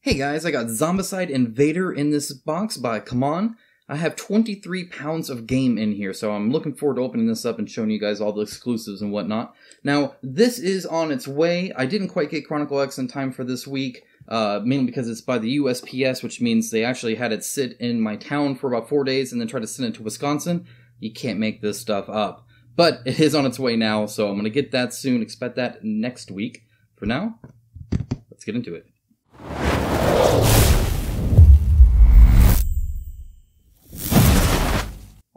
Hey guys, I got Zombicide Invader in this box by Come On. I have 23 pounds of game in here, so I'm looking forward to opening this up and showing you guys all the exclusives and whatnot. Now, this is on its way. I didn't quite get Chronicle X in time for this week, mainly because it's by the USPS, which means they actually had it sit in my town for about 4 days and then try to send it to Wisconsin. You can't make this stuff up. But it is on its way now, so I'm going to get that soon. Expect that next week. For now, let's get into it.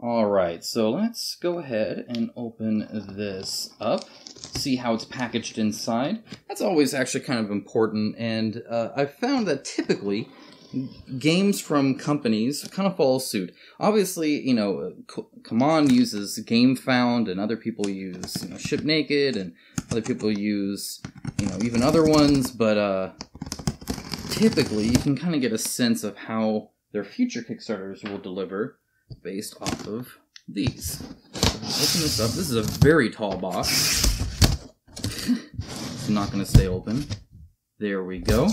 Alright, so let's go ahead and open this up, see how it's packaged inside. That's always actually kind of important, and I've found that typically games from companies kind of follow suit. Obviously, you know, Come On uses GameFound, and other people use, you know, Ship Naked, and other people use, you know, even other ones, but typically you can kind of get a sense of how their future Kickstarters will deliver based off of these. Open this up. This is a very tall box. It's not going to stay open. There we go.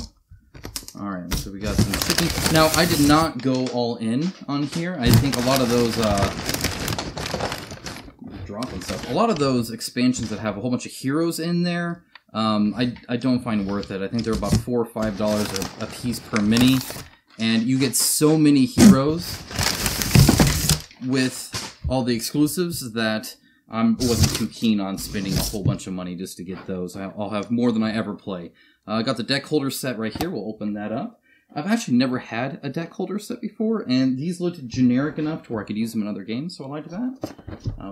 Alright, so we got some chicken. Now, I did not go all in on here. I think a lot of those, dropping stuff. A lot of those expansions that have a whole bunch of heroes in there, I don't find worth it. I think they're about $4 or $5 a piece per mini. And you get so many heroes with all the exclusives that I wasn't too keen on spending a whole bunch of money just to get those. I'll have more than I ever play. I got the deck holder set right here. We'll open that up. I've actually never had a deck holder set before, and these looked generic enough to where I could use them in other games, so I liked that.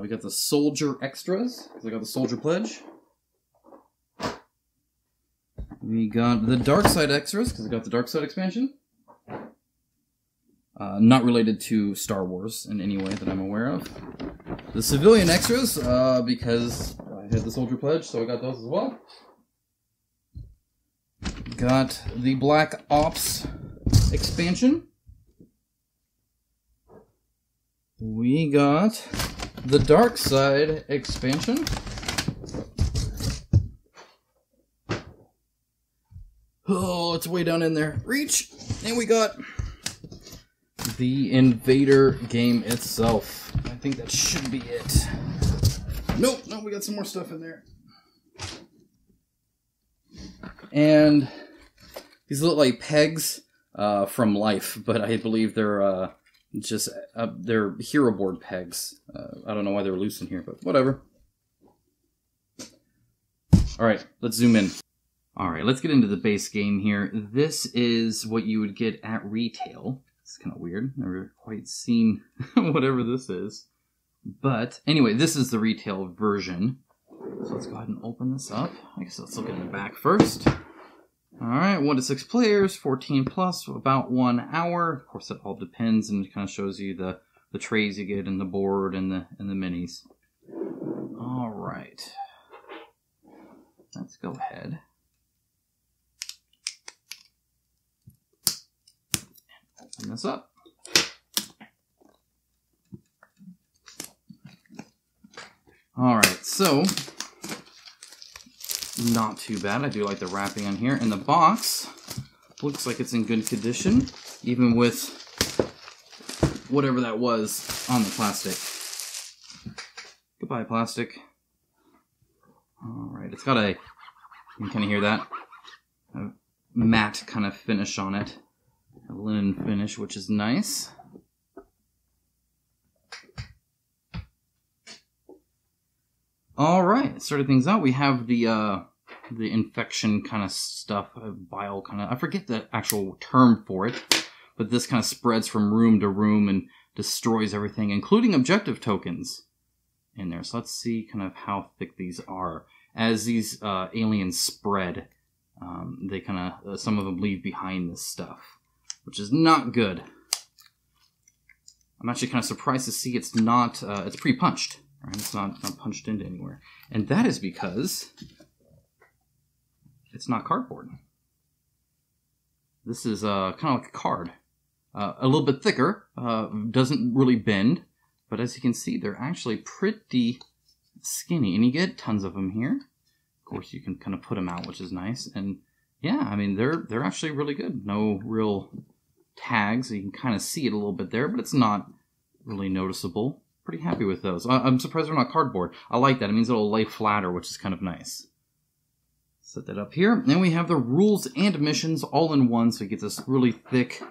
We got the Soldier Extras, because I got the Soldier Pledge. We got the Dark Side Extras, because I got the Dark Side expansion. Not related to Star Wars in any way that I'm aware of. The Civilian Extras, because I had the Soldier Pledge, so I got those as well. Got the Black Ops expansion. We got the Dark Side expansion. Oh, it's way down in there. Reach! And we got the Invader game itself. I think that should be it. Nope, no, we got some more stuff in there. And these look like pegs from Life, but I believe they're just they're hero board pegs. I don't know why they're loose in here, but whatever. Alright, let's zoom in. Alright, let's get into the base game here. This is what you would get at retail. It's kind of weird. Never quite seen whatever this is. But anyway, this is the retail version. So let's go ahead and open this up. I guess let's look in the back first. Alright, 1 to 6 players, 14 plus, about 1 hour. Of course, it all depends, and it kind of shows you the trays you get and the board and the minis. Alright. Let's go ahead and open this up. Alright, so not too bad. I do like the wrapping on here. And the box looks like it's in good condition, even with whatever that was on the plastic. Goodbye, plastic. Alright, it's got a, you can kind of hear that, a matte kind of finish on it. A linen finish, which is nice. Alright, starting things out, we have the infection kind of stuff, vial kind of, I forget the actual term for it, but this kind of spreads from room to room and destroys everything, including objective tokens in there. So let's see kind of how thick these are. As these aliens spread, they kind of, some of them leave behind this stuff, which is not good. I'm actually kind of surprised to see it's not, it's pre-punched. Right, it's not punched into anywhere. And that is because it's not cardboard. This is kind of like a card. A little bit thicker, doesn't really bend, but as you can see, they're actually pretty skinny. And you get tons of them here. Of course, you can kind of put them out, which is nice. And yeah, I mean, they're actually really good. No real tags. You can kind of see it a little bit there, but it's not really noticeable. Pretty happy with those. I'm surprised they're not cardboard. I like that. It means it'll lay flatter, which is kind of nice. Set that up here. Then we have the rules and missions all in one, so you get this really thick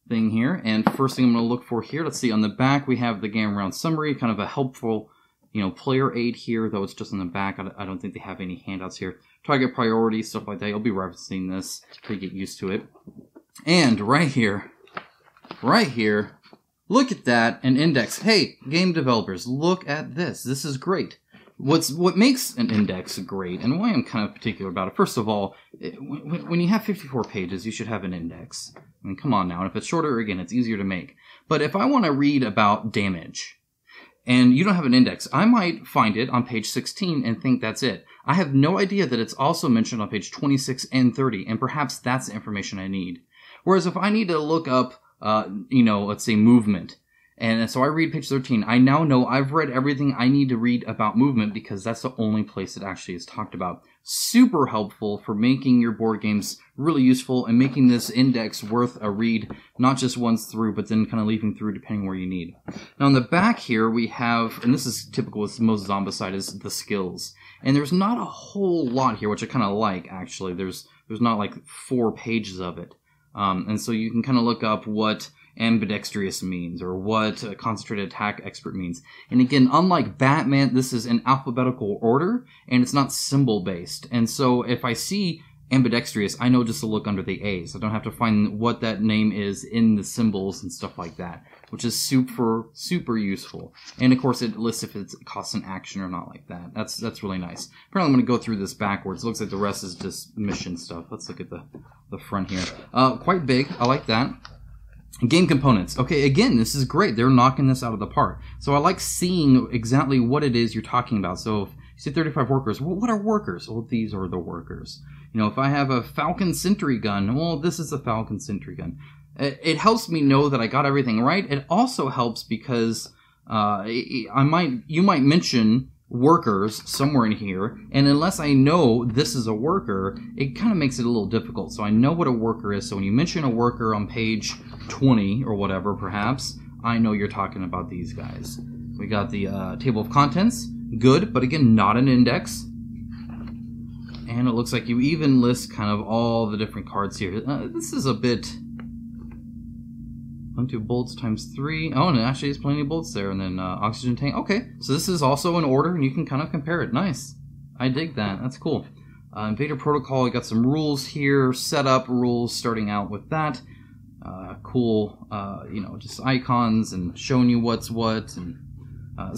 thing here. And first thing I'm going to look for here, let's see, on the back we have the game round summary, kind of a helpful, player aid here, though it's just on the back. I don't think they have any handouts here. Target priority, stuff like that. You'll be referencing this to get used to it. And right here, look at that, an index. Hey, game developers, look at this. This is great. What makes an index great, and why I'm kind of particular about it, first of all, when you have 54 pages, you should have an index. I mean, come on now. And if it's shorter, again, it's easier to make. But if I want to read about damage, and you don't have an index, I might find it on page 16 and think that's it. I have no idea that it's also mentioned on page 26 and 30, and perhaps that's the information I need. Whereas if I need to look up, let's say movement, and so I read page 13, I now know I've read everything I need to read about movement because that's the only place it actually is talked about. Super helpful for making your board games really useful and making this index worth a read, not just once through, but then kind of leafing through depending where you need. Now on the back here we have, and this is typical with most Zombicide, is the skills. And there's not a whole lot here, which I kind of like, actually. There's not like 4 pages of it. And so you can kind of look up what ambidextrous means, or what concentrated attack expert means. And again, unlike Batman, this is in alphabetical order, and it's not symbol-based. And so if I see ambidextrous, I know just to look under the A's. I don't have to find what that name is in the symbols and stuff like that, which is super, super useful. And of course, it lists if it costs an action or not like that. That's really nice. Apparently, I'm going to go through this backwards. It looks like the rest is just mission stuff. Let's look at the front here. Quite big. I like that. Game components. Okay, again, this is great. They're knocking this out of the park. So I like seeing exactly what it is you're talking about. So if you say 35 workers, well, what are workers? Well, these are the workers. If I have a Falcon sentry gun, well, this is a Falcon sentry gun. It helps me know that I got everything right. It also helps because you might mention workers somewhere in here, and unless I know this is a worker, it kind of makes it a little difficult. So I know what a worker is. So when you mention a worker on page 20 or whatever, perhaps, I know you're talking about these guys. We got the table of contents. Good, but again, not an index. And it looks like you even list kind of all the different cards here. This is a bit... 2 bolts times 3. Oh, and it actually has plenty of bolts there. And then oxygen tank. Okay, so this is also in order, and you can kind of compare it. Nice. I dig that. That's cool. Invader protocol. We got some rules here. Setup rules, starting out with that. Cool, just icons and showing you what's what. And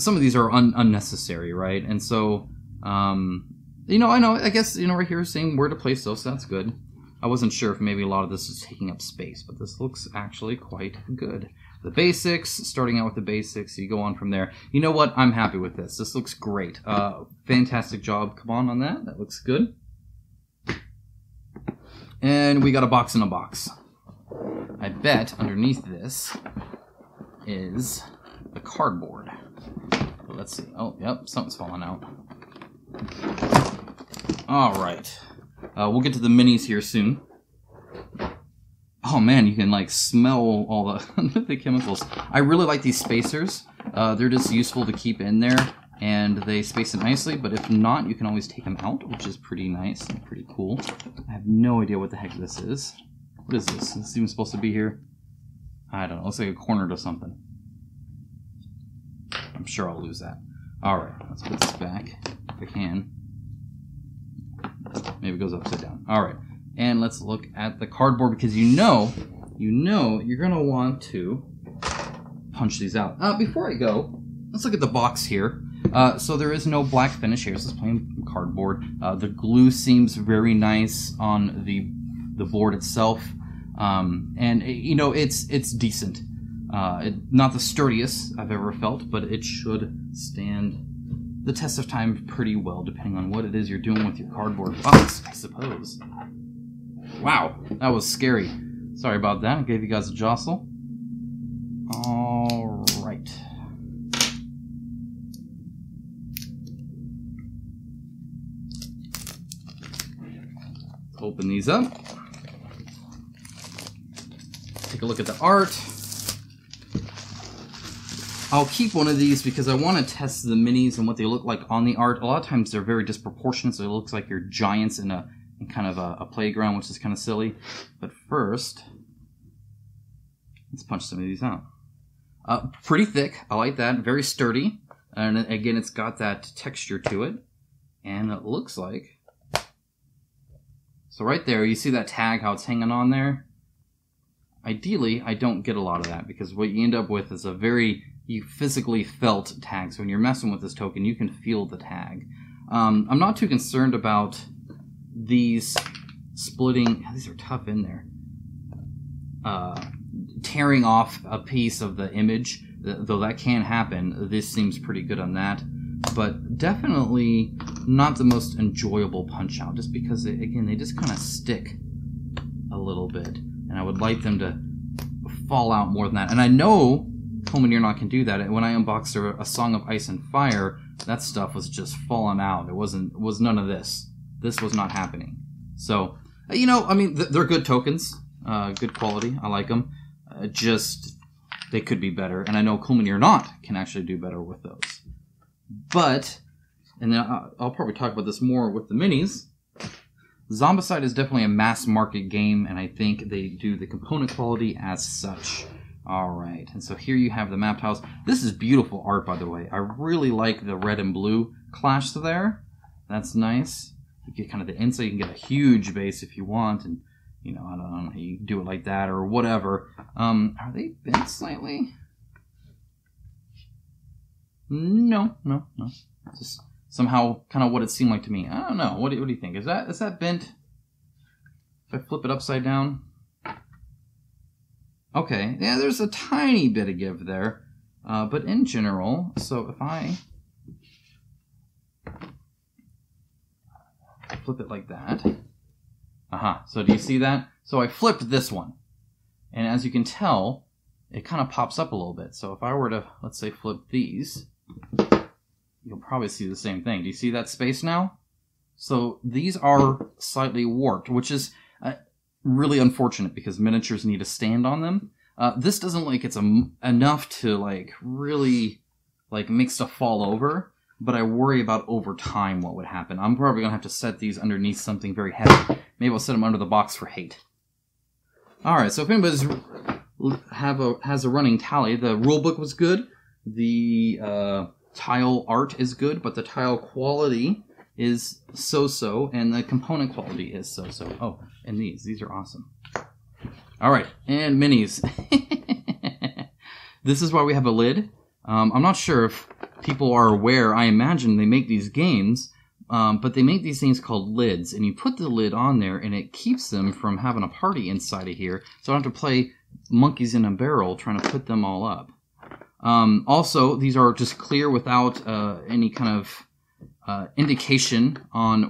some of these are unnecessary, right? And so, I know, I guess, right here saying where to place those, so that's good. I wasn't sure if maybe a lot of this is taking up space, but this looks actually quite good. The basics, starting out with the basics, you go on from there. You know what? I'm happy with this. This looks great. Fantastic job, come on that. That looks good. And we got a box in a box. I bet underneath this is the cardboard. But let's see. Oh, yep, something's falling out. All right. We'll get to the minis here soon. Oh man, you can smell all the chemicals. I really like these spacers. They're just useful to keep in there, and they space it nicely, but if not, you can always take them out, which is pretty nice and pretty cool. I have no idea what the heck this is. What is this? Is this even supposed to be here? I don't know. It looks like a corner to something. I'm sure I'll lose that. Alright, let's put this back if I can. Maybe it goes upside down. Alright, and let's look at the cardboard, because you know you're going to want to punch these out. Before I go, let's look at the box here. So there is no black finish here. This is plain cardboard. The glue seems very nice on the board itself. And it's decent. Not the sturdiest I've ever felt, but it should stand the test of time pretty well, depending on what it is you're doing with your cardboard box, I suppose. Wow, that was scary. Sorry about that. I gave you guys a jostle. All right. these up. Take a look at the art. I'll keep one of these because I want to test the minis and what they look like on the art. A lot of times they're very disproportionate, so it looks like you're giants in kind of a playground, which is kind of silly. But first, let's punch some of these out. Pretty thick. I like that. Very sturdy. And again, it's got that texture to it. And it looks like... So right there, you see that tag, how it's hanging on there? Ideally, I don't get a lot of that, because what you end up with is a very physically felt tag. So when you're messing with this token, you can feel the tag. I'm not too concerned about these splitting... These are tough in there. Tearing off a piece of the image, though that can happen. This seems pretty good on that. But definitely not the most enjoyable punch-out, just because, again, they just kind of stick a little bit. And I would like them to fall out more than that. And I know Home and You're Not can do that. When I unboxed A Song of Ice and Fire, that stuff was just falling out. It was none of this. This was not happening. So, you know, I mean, they're good tokens. Good quality. I like them. Just, they could be better. And I know Home and You're Not can actually do better with those. But, and then I'll probably talk about this more with the minis, Zombicide is definitely a mass market game, and I think they do the component quality as such. Alright, and so here you have the map tiles. This is beautiful art, by the way. I really like the red and blue clash there. That's nice. You get kind of the inside, you can get a huge base if you want, and, you know, I don't know, you do it like that or whatever. Are they bent slightly? No. Just somehow kind of what it seemed like to me. I don't know. What do you think? Is that bent? If I flip it upside down? Okay. Yeah, there's a tiny bit of give there. But in general, so if I flip it like that. So do you see that? So I flipped this one. And as you can tell, it kind of pops up a little bit. So if I were to, let's say, flip these, you'll probably see the same thing. Do you see that space now? So these are slightly warped, which is really unfortunate because miniatures need to stand on them. This doesn't look like it's enough to like really like make stuff fall over, but I worry about over time what would happen. I'm probably gonna have to set these underneath something very heavy. Maybe I'll set them under the box for hate. All right, so if anybody's has a running tally, the rulebook was good. The tile art is good, but the tile quality is so-so, and the component quality is so-so. Oh, and these are awesome. All right, and minis. This is why we have a lid. I'm not sure if people are aware. I imagine they make these games, but they make these things called lids, and you put the lid on there, and it keeps them from having a party inside of here, so I don't have to play monkeys in a barrel trying to put them all up. Also, these are just clear without any kind of indication on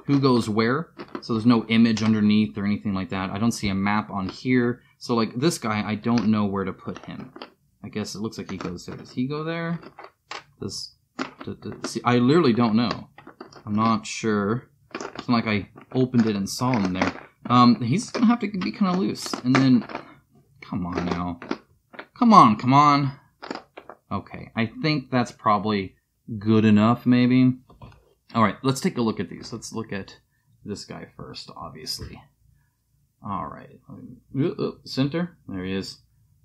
who goes where. So there's no image underneath or anything like that. I don't see a map on here. So like this guy, I don't know where to put him. I guess it looks like he goes there. Does he go there? See, I literally don't know. I'm not sure. It's not like I opened it and saw him there. He's gonna have to be kind of loose. And then, come on now. Come on. Okay, I think that's probably good enough, maybe. Alright, let's take a look at these. Let's look at this guy first, obviously. Alright. Center. There he is.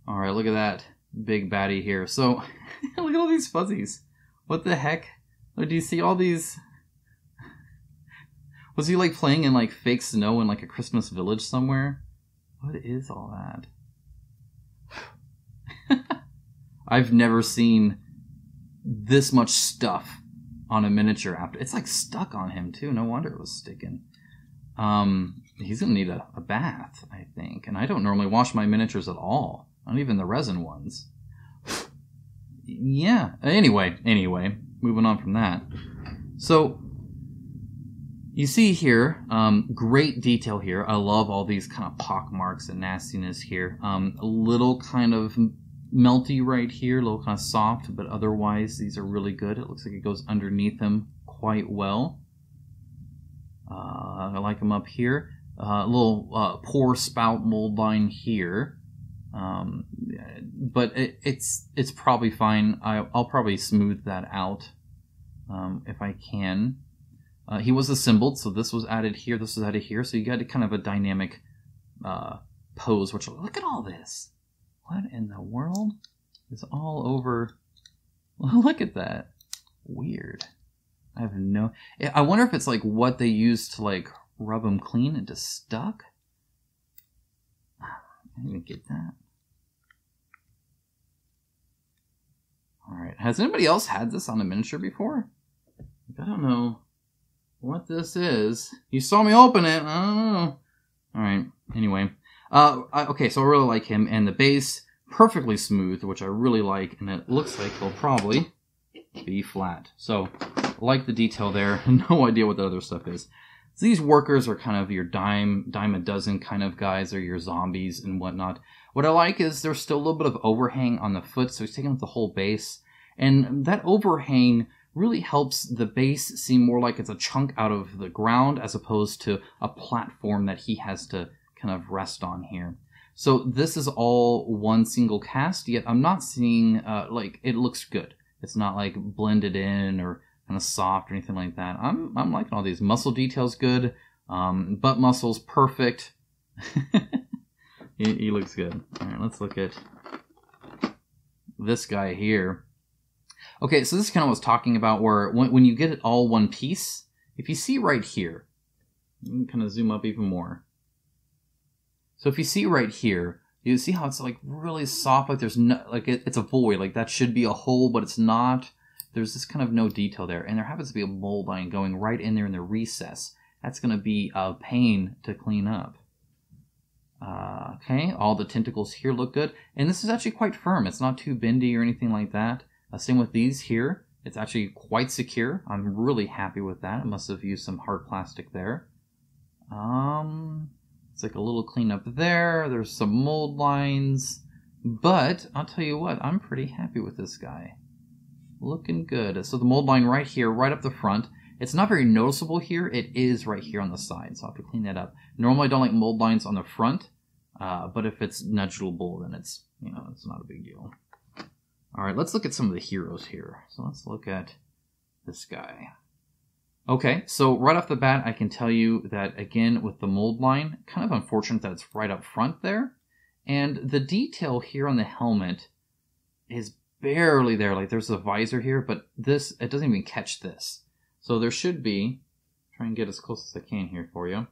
Alright, look at that big baddie here. So, look at all these fuzzies. What the heck? Do you see all these? Was he like playing in like fake snow in like a Christmas village somewhere? What is all that? I've never seen this much stuff on a miniature after. It's like stuck on him too. No wonder it was sticking. He's gonna need a bath, I think. And I don't normally wash my miniatures at all. Not even the resin ones. Yeah. Anyway, moving on from that. So you see here, great detail here. I love all these kind of pock marks and nastiness here. A little kind of melty right here, a little kind of soft, but otherwise these are really good. It looks like it goes underneath him quite well. I like them up here. little pore spout mold line here. But it's probably fine. I'll probably smooth that out if I can. He was assembled, so this was added here, this was added here, so you got kind of a dynamic pose, which, look at all this. What in the world is all over? Look at that. Weird. I have no... I wonder if it's like what they use to like rub them clean and just stuck? I didn't even get that. Alright, has anybody else had this on a miniature before? I don't know what this is. You saw me open it. I don't know. Alright, anyway. Okay, so I really like him, and the base, perfectly smooth, which I really like, and it looks like they'll probably be flat. So, like the detail there, no idea what the other stuff is. So these workers are kind of your dime a dozen kind of guys, or your zombies and whatnot. What I like is there's still a little bit of overhang on the foot, so he's taking up the whole base. And that overhang really helps the base seem more like it's a chunk out of the ground as opposed to a platform that he has to kind of rest on here. So this is all one single cast, yet I'm not seeing, like, it looks good. It's not like blended in or kind of soft or anything like that. I'm liking all these. Muscle details good. Butt muscles perfect. he looks good. All right, let's look at this guy here. Okay, so this is kind of what I was talking about, where when you get it all one piece, if you see right here, you can kind of zoom up even more. So if you see right here, you see how it's like really soft, like there's no, like it's a void, like that should be a hole, but it's not. There's this kind of no detail there, and there happens to be a mold line going right in there in the recess. That's going to be a pain to clean up. Okay, all the tentacles here look good, and this is actually quite firm. It's not too bendy or anything like that. Same with these here. It's actually quite secure. I'm really happy with that. I must have used some hard plastic there. It's like a little cleanup there. There's some mold lines. But I'll tell you what, I'm pretty happy with this guy. Looking good. So the mold line right here, right up the front. It's not very noticeable here. It is right here on the side, so I'll have to clean that up. Normally I don't like mold lines on the front, but if it's nudgeable, then it's, you know, it's not a big deal. Alright, let's look at some of the heroes here. So let's look at this guy. Okay, so right off the bat, I can tell you that, again, with the mold line, kind of unfortunate that it's right up front there. And the detail here on the helmet is barely there. Like, there's a visor here, but this, it doesn't even catch this. So there should be, try and get as close as I can here for you,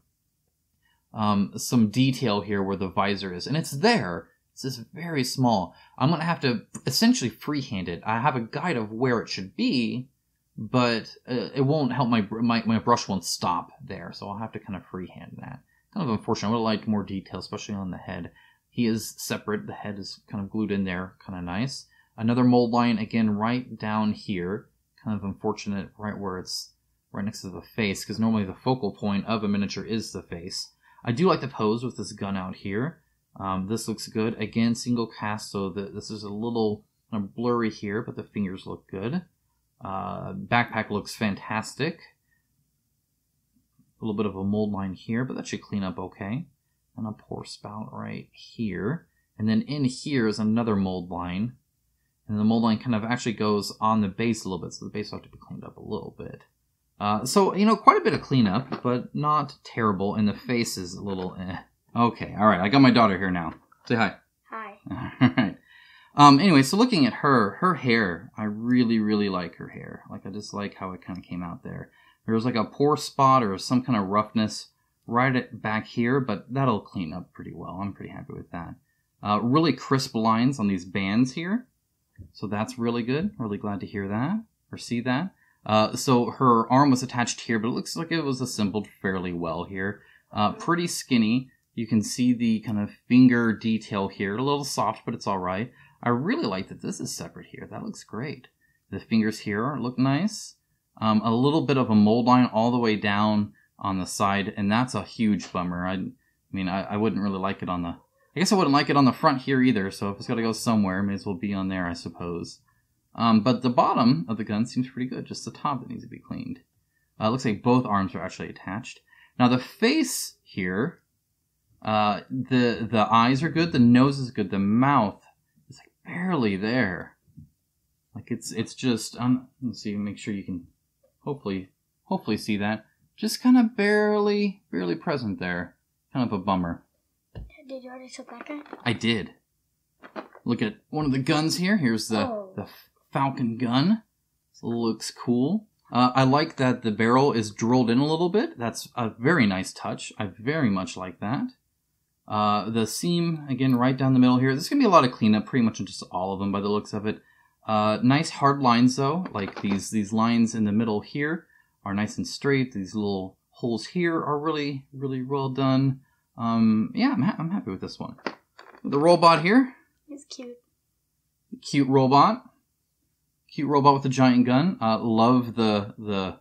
some detail here where the visor is. And it's there. It's just very small. I'm going to have to essentially freehand it. I have a guide of where it should be, but it won't help, my brush won't stop there, so I'll have to kind of freehand that. Kind of unfortunate. I would have liked more detail, especially on the head. He is separate. The head is kind of glued in there. Kind of nice. Another mold line, again, right down here. Kind of unfortunate right where it's right next to the face, because normally the focal point of a miniature is the face. I do like the pose with this gun out here. This looks good. Again, single cast, so this is a little kind of blurry here, but the fingers look good. Backpack looks fantastic. A little bit of a mold line here, but that should clean up okay. And a pore spout right here. And then in here is another mold line. And the mold line kind of actually goes on the base a little bit, so the base will have to be cleaned up a little bit. So, you know, quite a bit of cleanup, but not terrible. And the face is a little Okay, alright, I got my daughter here now. Say hi. Hi. Alright. Anyway, so looking at her hair, I really, really like her hair. Like, I just like how it kind of came out there. There was like a pore spot or some kind of roughness right back here, but that'll clean up pretty well. I'm pretty happy with that. Really crisp lines on these bands here. So that's really good. Really glad to hear that, or see that. So her arm was attached here, but it looks like it was assembled fairly well here. Pretty skinny. You can see the kind of finger detail here. A little soft, but it's alright. I really like that this is separate here. That looks great. The fingers here look nice. A little bit of a mold line all the way down on the side, and that's a huge bummer. I mean, I wouldn't really like it on the... I guess I wouldn't like it on the front here either, so if it's got to go somewhere, it may as well be on there, I suppose. But the bottom of the gun seems pretty good. Just the top that needs to be cleaned. Looks like both arms are actually attached. Now the face here. The eyes are good. The nose is good. The mouth is like barely there. Like it's just let's see. Make sure you can hopefully see that. Just kind of barely present there. Kind of a bummer. Did you already show that guy? I did. Look at one of the guns here. Here's the Falcon gun. This looks cool. I like that the barrel is drilled in a little bit. That's a very nice touch. I very much like that. The seam, again, right down the middle here. There's going to be a lot of cleanup, pretty much in just all of them by the looks of it. Nice hard lines, though. Like these lines in the middle here are nice and straight. These little holes here are really well done. Yeah, I'm happy with this one. The robot here. It's cute. Cute robot. Cute robot with a giant gun. Love the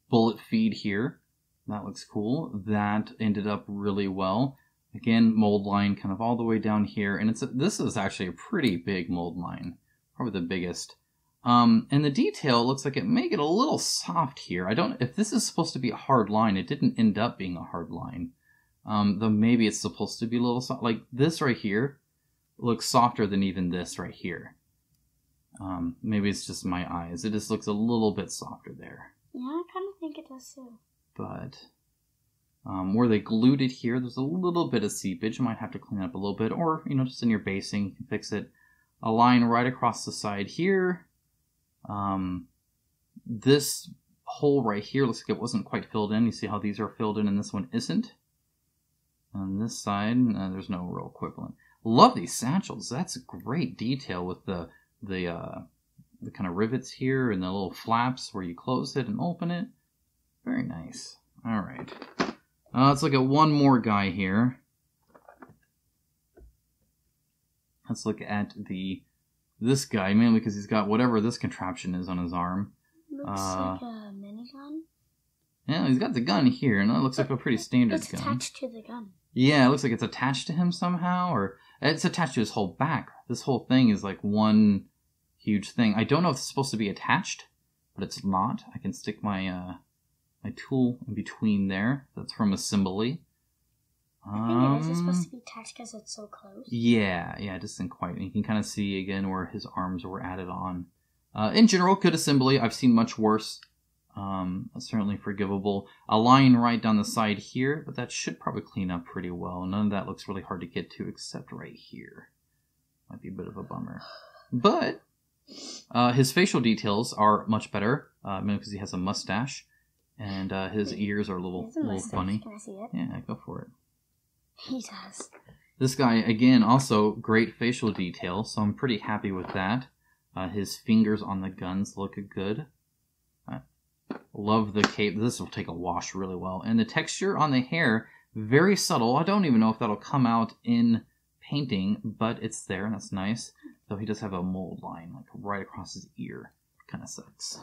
bullet feed here. That looks cool. That ended up really well. Again, mold line kind of all the way down here. And this is actually a pretty big mold line. Probably the biggest. And the detail looks like it may get a little soft here. If this is supposed to be a hard line, it didn't end up being a hard line. Though maybe it's supposed to be a little soft. Like this right here looks softer than even this right here. Maybe it's just my eyes. It just looks a little bit softer there. Yeah, I kind of think it does too. But where they glued it here, there's a little bit of seepage. You might have to clean up a little bit. Or, just in your basing, you can fix it. A line right across the side here. This hole right here looks like it wasn't quite filled in. You see how these are filled in and this one isn't? On this side, there's no real equivalent. Love these satchels. That's great detail with the kind of rivets here and the little flaps where you close it and open it. Very nice. All right. Let's look at one more guy here. Let's look at this guy, mainly because he's got whatever this contraption is on his arm. Looks like a minigun. Yeah, he's got the gun here, and that looks like a pretty standard gun. It's attached to the gun. Yeah, it looks like it's attached to him somehow, or it's attached to his whole back. This whole thing is like one huge thing. I don't know if it's supposed to be attached, but it's not. I can stick my my tool in between there. That's from assembly. I think it is supposed to be attached because it's so close. Yeah, it just isn't quite. And you can kind of see again where his arms were added on. In general, good assembly. I've seen much worse. Certainly forgivable. A line right down the side here, but that should probably clean up pretty well. None of that looks really hard to get to except right here. Might be a bit of a bummer. But his facial details are much better, because he has a mustache, and his ears are a little funny. Can I see it? Yeah, go for it. He does. This guy, again, also great facial detail, so I'm pretty happy with that. His fingers on the guns look good. Love the cape. This will take a wash really well. And the texture on the hair, very subtle. I don't even know if that'll come out in painting, but it's there, and that's nice. Though he does have a mold line, like right across his ear. Kind of sucks.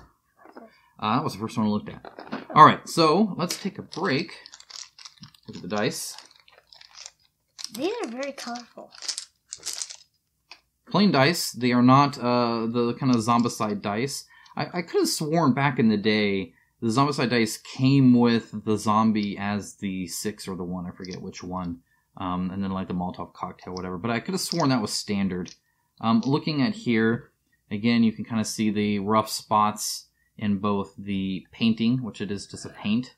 That was the first one I looked at. All right, so let's take a break. Look at the dice. These are very colorful. Plain dice. They are not the kind of Zombicide dice. I could have sworn back in the day the Zombicide dice came with the zombie as the 6 or the 1. I forget which one. And then like the Molotov cocktail, whatever. But I could have sworn that was standard. Looking at here, again, you can kind of see the rough spots in both the painting, which it is just a paint.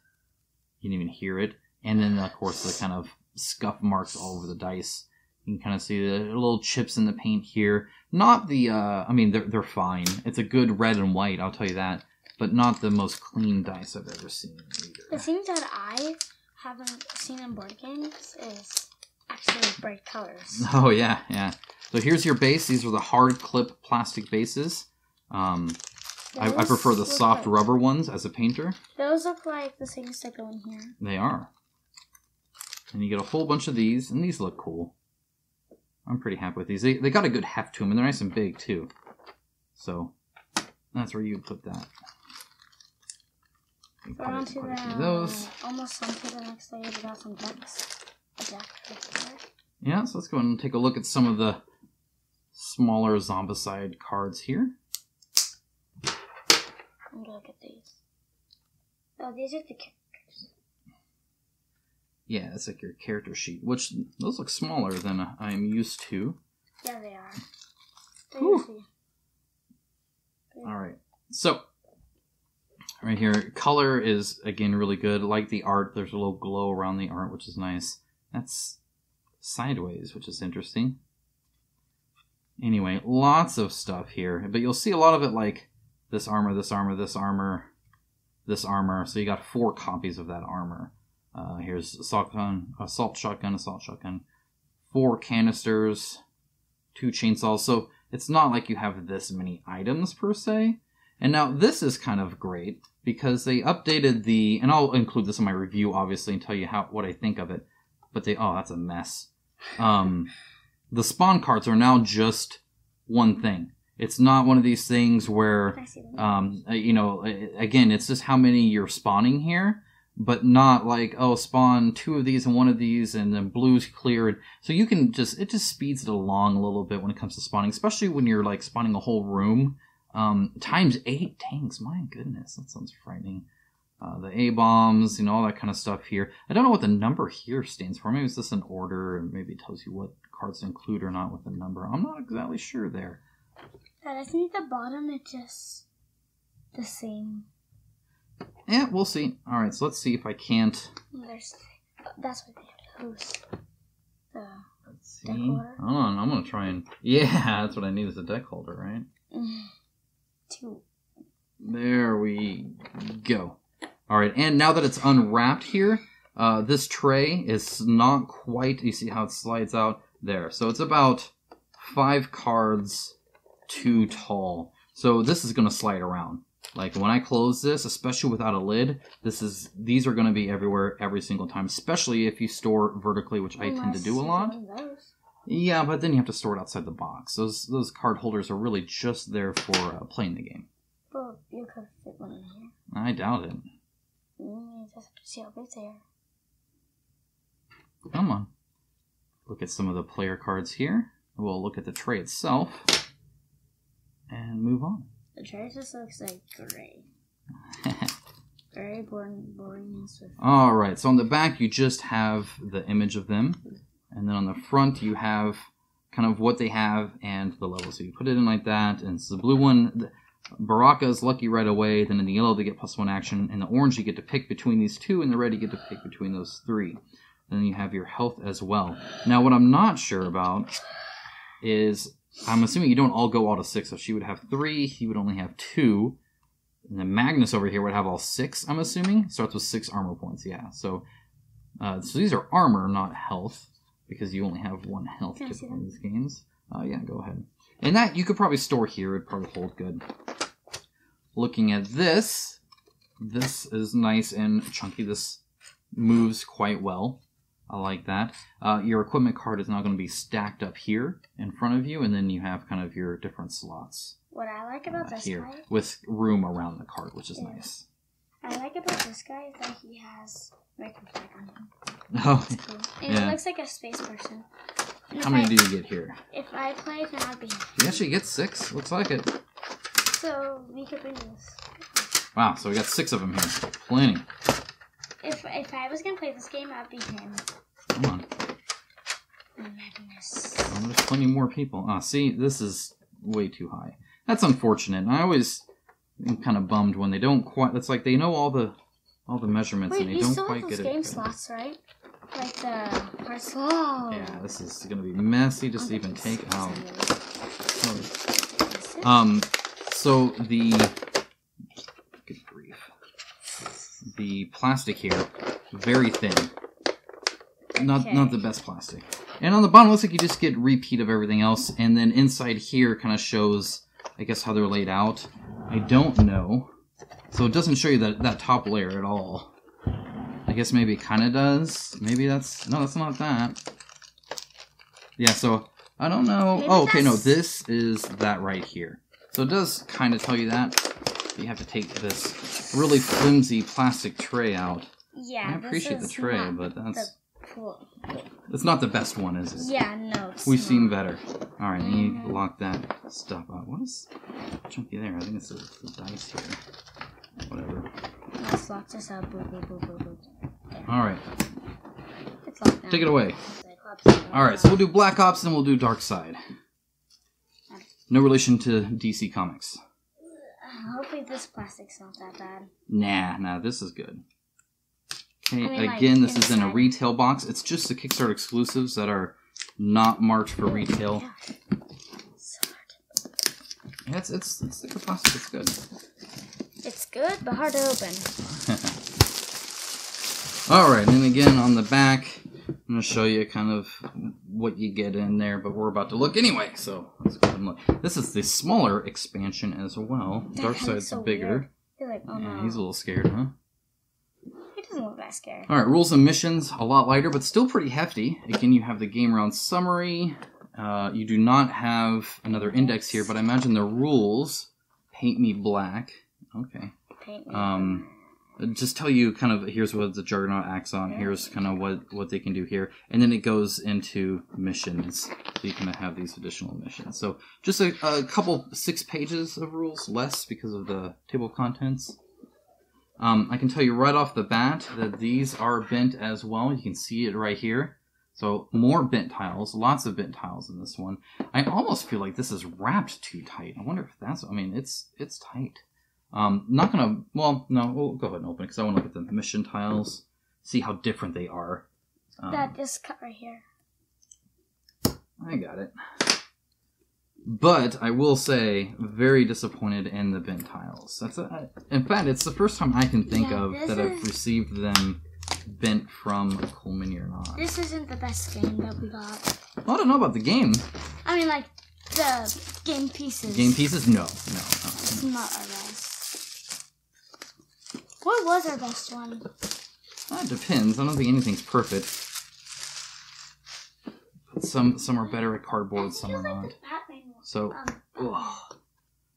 You can even hear it. And then, of course, the kind of scuff marks all over the dice. You can kind of see the little chips in the paint here. Not the, I mean, they're fine. It's a good red and white, I'll tell you that. But not the most clean dice I've ever seen either. The thing that I haven't seen in board games is actually bright colors. Oh, yeah. So here's your base. These are the hard clip plastic bases. I prefer the soft rubber ones as a painter. Those look like the things that go in here. They are. And you get a whole bunch of these, and these look cool. I'm pretty happy with these. They got a good heft to them, and they're nice and big, too. So, that's where you put that. We're on to the, almost on to the next day. We got some decks. A deck right there. Yeah, so let's go and take a look at some of the smaller Zombicide cards here. I'm gonna look at these. Oh, these are the characters. Yeah, it's like your character sheet, which those look smaller than I'm used to. Yeah, they are. All right, so right here, color is again really good. Like the art, there's a little glow around the art, which is nice. That's sideways, which is interesting. Anyway, lots of stuff here, but you'll see a lot of it like this armor, this armor, this armor, this armor. So you got 4 copies of that armor. Here's assault shotgun, 4 canisters, 2 chainsaws. So it's not like you have this many items per se. And now this is kind of great because they updated the, and I'll include this in my review obviously and tell you what I think of it. But oh, that's a mess. The spawn cards are now just one thing. It's not one of these things where, you know, again, it's just how many you're spawning here, but not like, oh, spawn 2 of these and 1 of these and then blue's cleared. So you can it just speeds it along a little bit when it comes to spawning, especially when you're like spawning a whole room. Times 8 tanks, my goodness, that sounds frightening. The A-bombs, you know, all that kind of stuff here. I don't know what the number here stands for. Maybe it's just an order, and maybe it tells you what cards to include or not with the number. I'm not exactly sure there. I think the bottom is just the same. Yeah, we'll see. All right, so let's see if I can't. That's what they host. Let's see. Hold on, I'm gonna try and. Yeah, that's what I need is a deck holder, right? 2. There we go. All right, and now that it's unwrapped here, this tray is not quite. You see how it slides out there? So it's about 5 cards too tall. So this is going to slide around. Like when I close this, especially without a lid, these are going to be everywhere every single time, especially if you store vertically, which I tend to do a lot. Yeah, but then you have to store it outside the box. Those card holders are really just there for playing the game. Well, you could fit one in here. I doubt it. Just see how big they are. Come on. Look at some of the player cards here. We'll look at the tray itself. And move on. The tray just looks like gray. Very boring and swift. Alright, so on the back you just have the image of them. And then on the front you have kind of what they have and the level. So you put it in like that, and it's the blue one. Baraka is lucky right away. Then in the yellow they get +1 action. In the orange you get to pick between these 2, and the red you get to pick between those 3. Then you have your health as well. Now what I'm not sure about is, I'm assuming you don't all go all to 6. So she would have 3, he would only have 2. And then Magnus over here would have all 6, I'm assuming. Starts with 6 armor points, yeah. So these are armor, not health, because you only have 1 health typically in these games. Yeah, go ahead. And that you could probably store here. It'd probably hold good. Looking at this is nice and chunky. This moves quite well. I like that. Your equipment card is now going to be stacked up here in front of you, and then you have kind of your different slots. What I like about this here, guy, with room around the card, which is nice. I like about this guy is that he has American flag on him. Oh, cool. And it looks like a space person. And how many do you get here? If I play, then I'd be. You actually get 6. Looks like it. So we could bring this. Wow, so we got 6 of them here. Plenty. If I was gonna play this game, I'd be him. Come on. Madness. Oh, there's plenty more people. See, this is way too high. That's unfortunate. And I always am kind of bummed when they don't quite. It's like they know all the measurements and they don't quite get it. Wait, you still have those game slots, right? Like the hard slot. Yeah, this is gonna be messy just to even take out. So the good grief. The plastic here, very thin. Not the best plastic. And on the bottom, it looks like you just get repeat of everything else. And then inside here kind of shows, I guess, how they're laid out. I don't know. So it doesn't show you that top layer at all. I guess maybe it kind of does. Maybe that's... No, that's not that. Yeah, so I don't know. Oh, okay, no, this is that right here. So it does kind of tell you that. You have to take this really flimsy plastic tray out. Yeah, I appreciate the tray, but that's... Cool. It's not the best one, is it? Yeah, no. We've seen better. Alright, I need to lock that stuff up. What is chunky there? I think it's the dice here. Whatever. Let's lock this up. Boop, boop, boop, boop, boop. Alright. it's locked down. Take it away. Cyclops. Alright, so we'll do Black Ops and we'll do Dark Side. No relation to DC Comics. Hopefully this plastic's not that bad. Nah, this is good. Okay, I mean, again, like, this is in a inside. retail box. It's just the Kickstarter exclusives that are not marked for retail. Yeah. So hard. Yeah, it's thicker plastic. It's good. It's good, but hard to open. Alright, and again, on the back, I'm going to show you kind of what you get in there, but we're about to look anyway, so let's go ahead and look. This is the smaller expansion as well. That Dark Side's so bigger. weird. You're like, oh Yeah, no. he's a little scared, huh? He doesn't look that scared. Alright, rules and missions, a lot lighter, but still pretty hefty. Again, you have the game round summary. You do not have another index here, but I imagine the rules, paint me black. Okay. Paint me. Just tell you kind of, here's what the Juggernaut acts on, here's kind of what they can do here, and then it goes into missions, so you kind of have these additional missions. So just a couple, 6 pages of rules, less because of the table of contents. I can tell you right off the bat that these are bent as well. You can see it right here. So more bent tiles, lots of bent tiles in this one. I almost feel like this is wrapped too tight. I wonder if that's, I mean, it's tight. Not gonna, well, no, we'll go ahead and open it because I want to look at the mission tiles, see how different they are. This cut right here. I got it. But I will say, very disappointed in the bent tiles. In fact, it's the first time I can think of that I've received them bent from a Cool Mini or not. This isn't the best game that we got. Well, I don't know about the game. I mean, like, the game pieces. Game pieces? No. It's not our best. What was our best one? It depends. I don't think anything's perfect. Some are better at cardboard, some are not. So,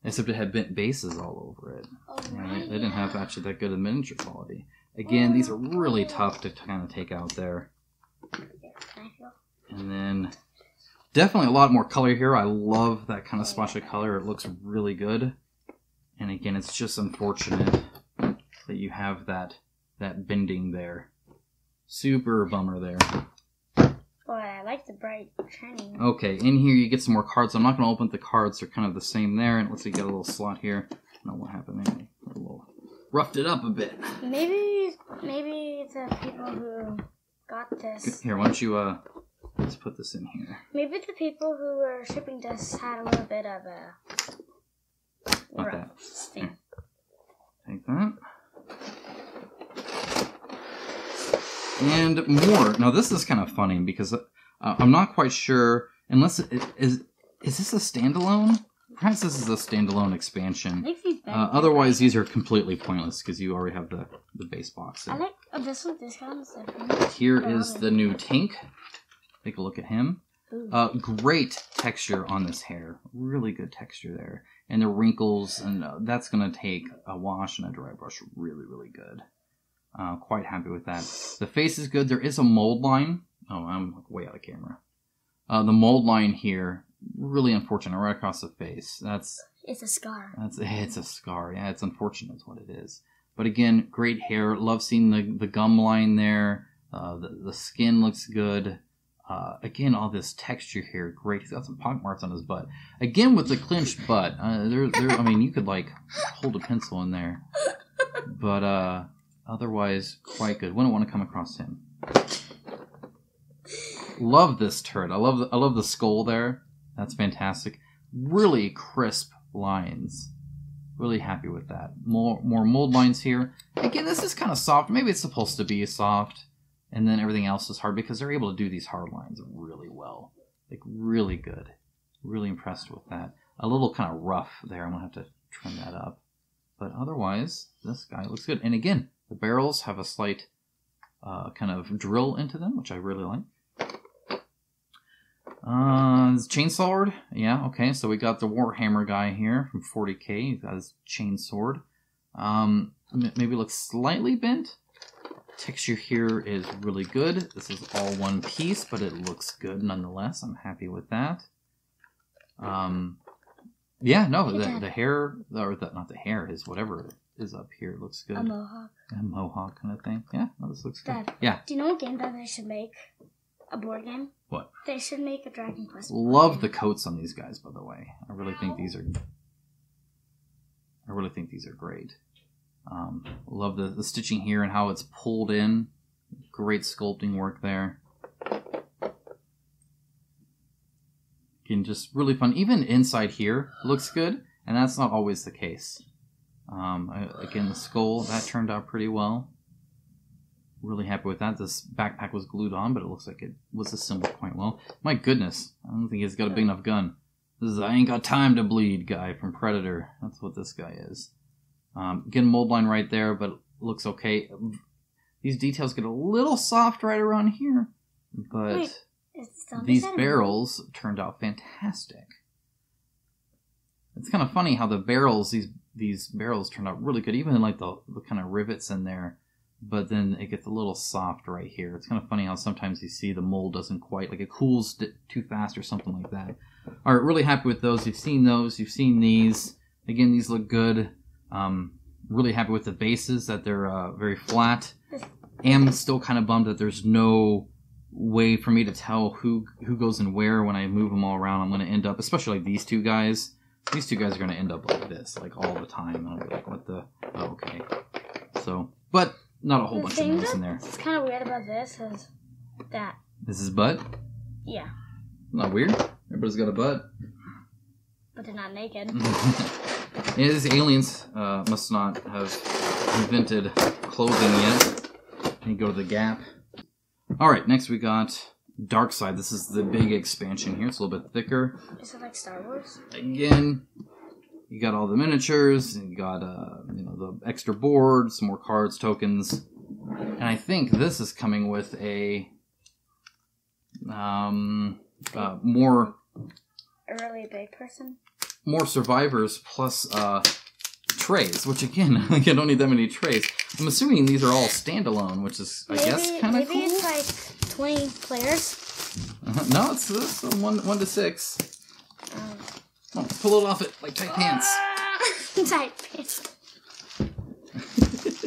except it had bent bases all over it. Yeah, they didn't have actually that good of miniature quality. Again, these are really tough to kind of take out there. And then, definitely a lot more color here. I love that kind of splash of color. It looks really good. And again, it's just unfortunate that you have that bending there. Super bummer there. Boy, I like the bright shining. Okay, in here you get some more cards. I'm not going to open the cards. They're kind of the same there. And let's see, you got a little slot here. I don't know what happened there. A little roughed it up a bit. Maybe the people who got this. Here, why don't you, let's put this in here. Maybe the people who were shipping this had a little bit of a Like that. thing. Take that. And more. Now this is kind of funny because I'm not quite sure, unless is this a standalone? Perhaps this is a standalone expansion. Otherwise these are completely pointless because you already have the base box. I like this one. This one's different. Here is the new Tank. Take a look at him. Great texture on this hair. Really good texture there. And the wrinkles, and that's going to take a wash and a dry brush really, really good. Quite happy with that. The face is good. There is a mold line. Oh, I'm way out of camera. The mold line here, really unfortunate, right across the face. It's a scar. It's a scar. Yeah, it's unfortunate is what it is. But again, great hair. Love seeing the gum line there. The skin looks good. Again, all this texture here, great. He's got some pock marks on his butt. Again, with the clenched butt, I mean, you could like hold a pencil in there. But otherwise, quite good. Wouldn't want to come across him. Love this turret. I love the skull there. That's fantastic. Really crisp lines. Really happy with that. More mold lines here. Again, this is kind of soft. Maybe it's supposed to be soft. And then everything else is hard because they're able to do these hard lines really well. Like, really good. Really impressed with that. A little kind of rough there. I'm going to have to trim that up. But otherwise, this guy looks good. And again, the barrels have a slight kind of drill into them, which I really like. Chain sword. Yeah, okay. So we got the Warhammer guy here from 40k. He's got his chain sword. Maybe looks slightly bent. Texture here is really good. This is all one piece, but it looks good nonetheless. I'm happy with that. Yeah, no, the hair, or not the hair, his is up here. It looks good. A mohawk. A mohawk kind of thing. Yeah, well, this looks good. Dad, yeah. Do you know what game that they should make? A board game? What? They should make a Dragon Quest. Love the coats on these guys, by the way. I really think these are great. Love the stitching here and how it's pulled in. Great sculpting work there. Again, just really fun. Even inside here looks good, and that's not always the case. Again, the skull, that turned out pretty well. Really happy with that. This backpack was glued on, but it looks like it was assembled quite well. My goodness, I don't think he's got a big enough gun. This is I ain't got time to bleed guy from Predator. That's what this guy is. Again, mold line right there, but looks okay. These details get a little soft right around here, but these barrels turned out fantastic. It's kind of funny how the barrels, these barrels turned out really good, even in like the kind of rivets in there. But then it gets a little soft right here. It's kind of funny how sometimes you see the mold doesn't quite, like it cools too fast or something like that. All right, really happy with those. You've seen those. You've seen these. Again, these look good. Really happy with the bases, that they're very flat. Am still kind of bummed that there's no way for me to tell who goes in where when I move them all around. I'm going to end up, especially like these two guys. These two guys are going to end up like this, like all the time. And I'll be like, what the? Oh, okay. So, but not a whole bunch of noise in there. What's kind of weird about this is that. This is butt? Yeah. Not weird. Everybody's got a butt. But they're not naked. Yeah, these aliens must not have invented clothing yet. You go to the Gap. Alright, next we got Dark Side. This is the big expansion here. It's a little bit thicker. Is it like Star Wars? Again, you got all the miniatures, and you got the extra board, some more cards, tokens. And I think this is coming with a more A really big person? More survivors plus trays, which again, like I don't need that many trays. I'm assuming these are all standalone, which is, I guess, kind of cool. Maybe it's like 20 players. No, it's 1 to 6. Oh, pull it off it like tight pants. Tight pants.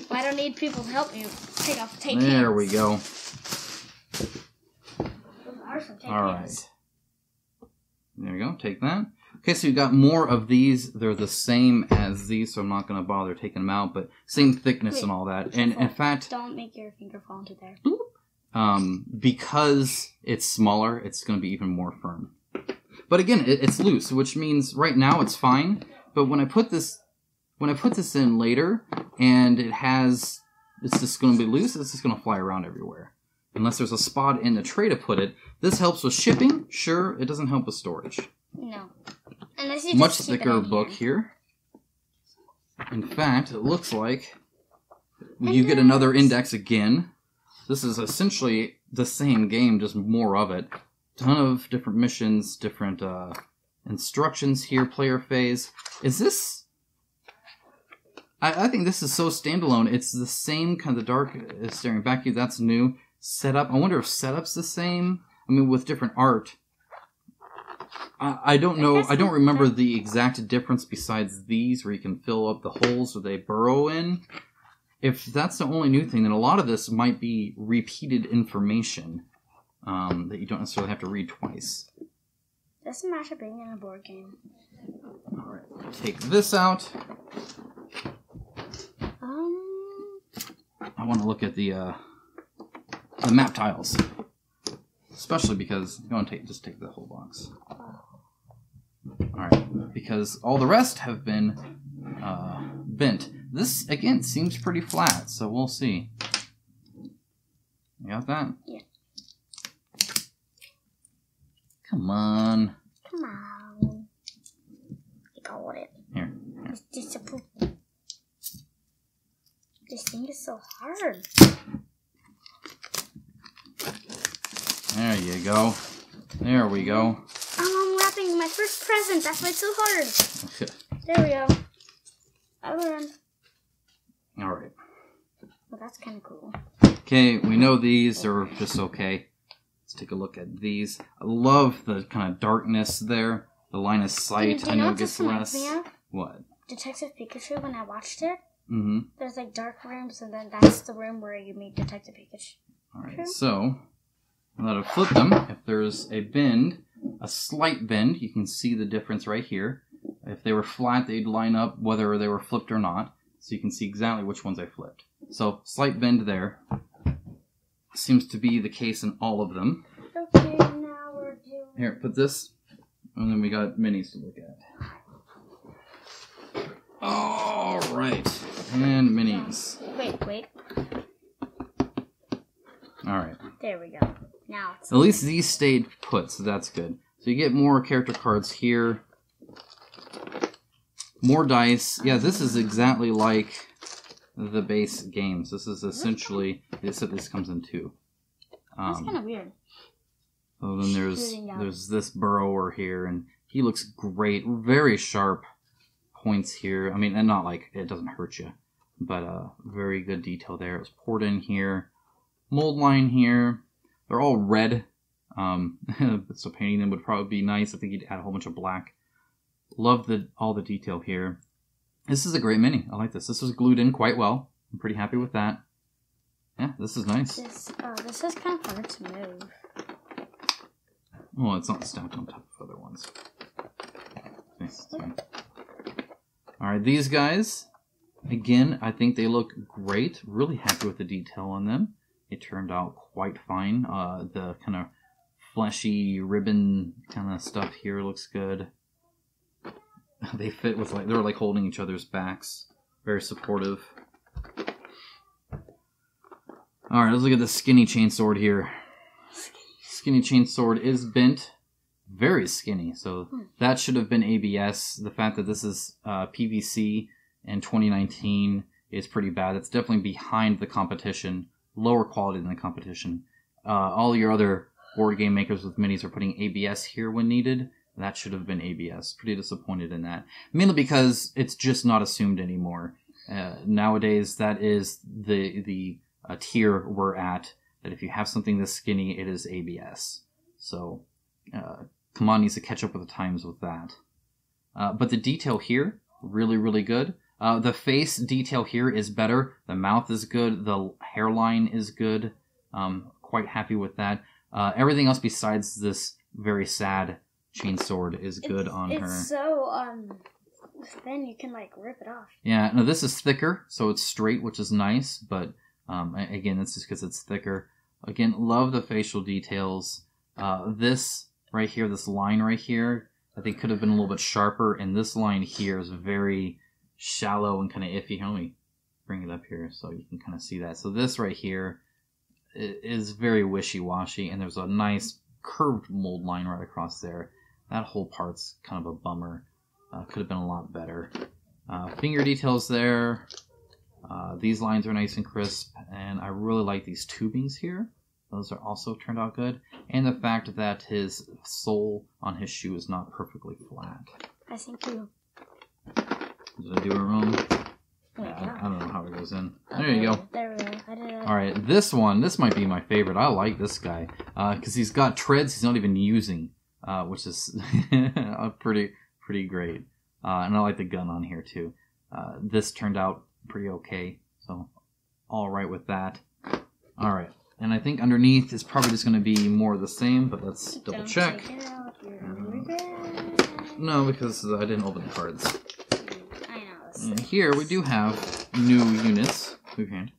Well, I don't need people to help me take off the tight pants. There we go. Those are some tight all pants. right. There we go. Take that. Okay, so you've got more of these. They're the same as these, so I'm not going to bother taking them out, but same thickness and all that. And in fact, don't make your finger fall into there. Because it's smaller, it's going to be even more firm. But again, it's loose, which means right now it's fine. But when I put this in later, and it's just going to be loose, it's just going to fly around everywhere. Unless there's a spot in the tray to put it. This helps with shipping. Sure, it doesn't help with storage. No. Unless you Much just keep thicker it in book here. In fact, it looks like you get another index again. This is essentially the same game, just more of it. Ton of different missions, different instructions here, player phase. Is this... I think this is so standalone. It's the same kind of dark staring back at you. That's new. Setup. I wonder if setup's the same. I mean, with different art. I don't know. I don't remember the exact difference besides these, where you can fill up the holes where they burrow in. If that's the only new thing, then a lot of this might be repeated information that you don't necessarily have to read twice. Doesn't matter being in a board game. All right, take this out. I want to look at the map tiles, especially because you want to just take the whole box. All right, because all the rest have been bent. This again seems pretty flat, so we'll see. You got that? Yeah. Come on. Come on. I got it. Here. It's just a poop. This thing is so hard. There you go. There we go. I'm unwrapping my first present. That's why it's so hard. There we go. I learned. All right. Well, that's kind of cool. Okay, we know these are just okay. Let's take a look at these. I love the kind of darkness there. The line of sight, I know it gets less. Me of? What? Detective Pikachu when I watched it. There's like dark rooms, and then that's the room where you meet Detective Pikachu. Alright, so now to flip them, if there's a bend, a slight bend, you can see the difference right here. If they were flat, they'd line up whether they were flipped or not. So you can see exactly which ones I flipped. So, slight bend there. Seems to be the case in all of them. Okay, now we're doing... Here, put this, and then we got minis to look at. Alright, and minis. Wait. Alright. There we go. Now it's... At least these stayed put, so that's good. So you get more character cards here. More dice. Yeah, this is exactly like the base games. This is essentially... This comes in two. That's kind of weird. So then there's this burrower here, and he looks great. Very sharp points here. I mean, and not like it doesn't hurt you, but very good detail there. It was poured in here. Mold line here. They're all red, so painting them would probably be nice. I think you'd add a whole bunch of black. Love all the detail here. This is a great mini. I like this. This was glued in quite well. I'm pretty happy with that. Yeah, this is nice. This is kind of hard to move. Well, it's not stacked on top of other ones. Okay. Alright, these guys, again, I think they look great. Really happy with the detail on them. It turned out quite fine. The kind of fleshy ribbon kind of stuff here looks good. They fit with they're like holding each other's backs. Very supportive. Alright, let's look at the skinny chainsword here. Skinny chainsword is bent. Very skinny. So that should have been ABS. The fact that this is PVC in 2019 is pretty bad. It's definitely behind the competition. Lower quality than the competition. All your other board game makers with minis are putting ABS here when needed. That should have been ABS. Pretty disappointed in that. Mainly because it's just not assumed anymore. Nowadays, that is the tier we're at. That if you have something this skinny, it is ABS. So, come on, needs to catch up with the times with that. But the detail here, really, really good. The face detail here is better. The mouth is good. The hairline is good. Quite happy with that. Everything else besides this very sad chainsword is good on her. It's so thin you can like rip it off. Yeah, no, this is thicker, so it's straight, which is nice. But again, that's just because it's thicker. Again, love the facial details. This right here, this line right here, I think could have been a little bit sharper. And this line here is very shallow and kind of iffy. Let me bring it up here so you can kind of see that. So this right here is very wishy-washy, and there's a nice curved mold line right across there. That whole part's kind of a bummer. Could have been a lot better. Finger details there. These lines are nice and crisp, and I really like these tubings here. Those are also turned out good. And the fact that his sole on his shoe is not perfectly flat. I think you... Did I do it wrong? Yeah. I don't know how it goes in. There you go. There we go. I did it. Alright, this might be my favorite. I like this guy. Because he's got treads he's not even using. Which is pretty great. And I like the gun on here too. This turned out pretty okay. So, alright with that. Alright. And I think underneath is probably just going to be more of the same. But let's double check. Take it out. You're No, because I didn't open the cards. I know. And here we do have new units. Move your hand.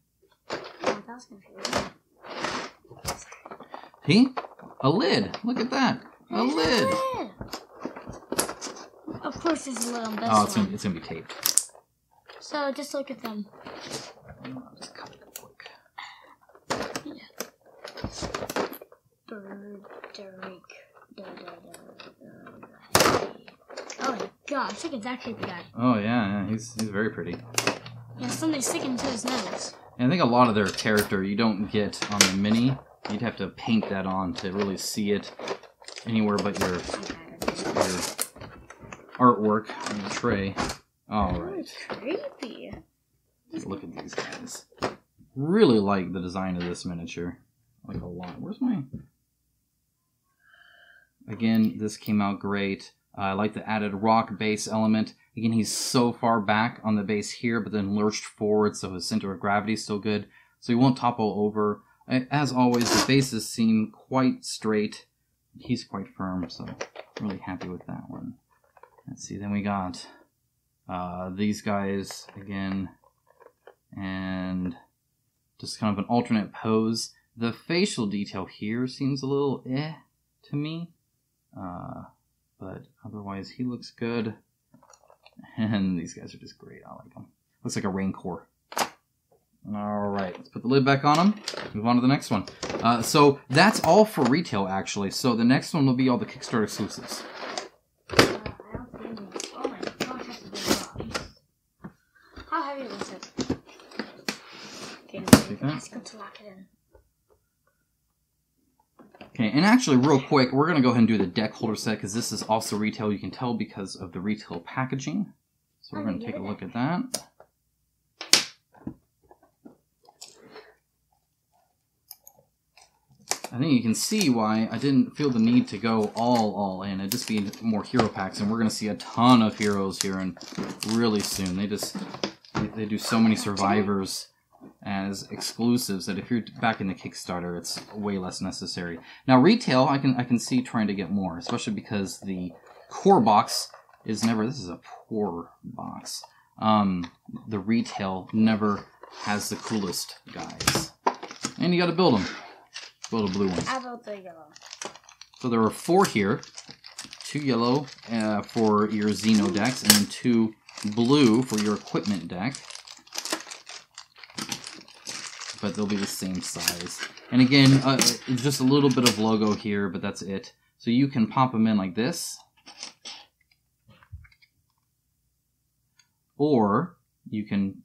That was confusing. Hey, a lid. Look at that. A lid. Of course there's a lid on this Oh, it's gonna be taped. So just look at them. I'll just cut it quick. Oh my gosh, look at that creepy guy. Oh yeah, he's very pretty. Yeah, something sticking to his nose. And I think a lot of their character you don't get on the mini. You'd have to paint that on to really see it anywhere but your artwork on the tray. Alright. Creepy. Look at these guys. Really like the design of this miniature. Like a lot. Where's my... Again, this came out great. I like the added rock base element. Again, he's so far back on the base here, but then lurched forward, so his center of gravity is still good. So he won't topple over. As always, the bases seem quite straight. He's quite firm, so really happy with that one. Let's see, then we got these guys again, and just kind of an alternate pose. The facial detail here seems a little to me, but otherwise he looks good. And these guys are just great. I like them. Looks like a Rancor. Alright, let's put the lid back on them. Move on to the next one. So that's all for retail, actually. So the next one will be all the Kickstarter exclusives. I don't see this. Oh my gosh, that's a big box. How heavy is it? Okay, let's go to lock it in. Okay, and actually, real quick, we're going to go ahead and do the deck holder set, because this is also retail. You can tell because of the retail packaging. So we're going to take a look at that. I think you can see why I didn't feel the need to go all in. It'd just be more hero packs, and we're going to see a ton of heroes here and really soon. They do so many survivors as exclusives that if you're back in the Kickstarter, it's way less necessary. Now retail, I can see trying to get more, especially because the core box is never. This is a poor box. The retail never has the coolest guys, and you got to build them. Build a blue one. How about the yellow? So there are 4 here, 2 yellow for your Xeno decks, and then 2 blue for your equipment deck. But they'll be the same size. And again, it's just a little bit of logo here, but that's it. So you can pop them in like this. Or you can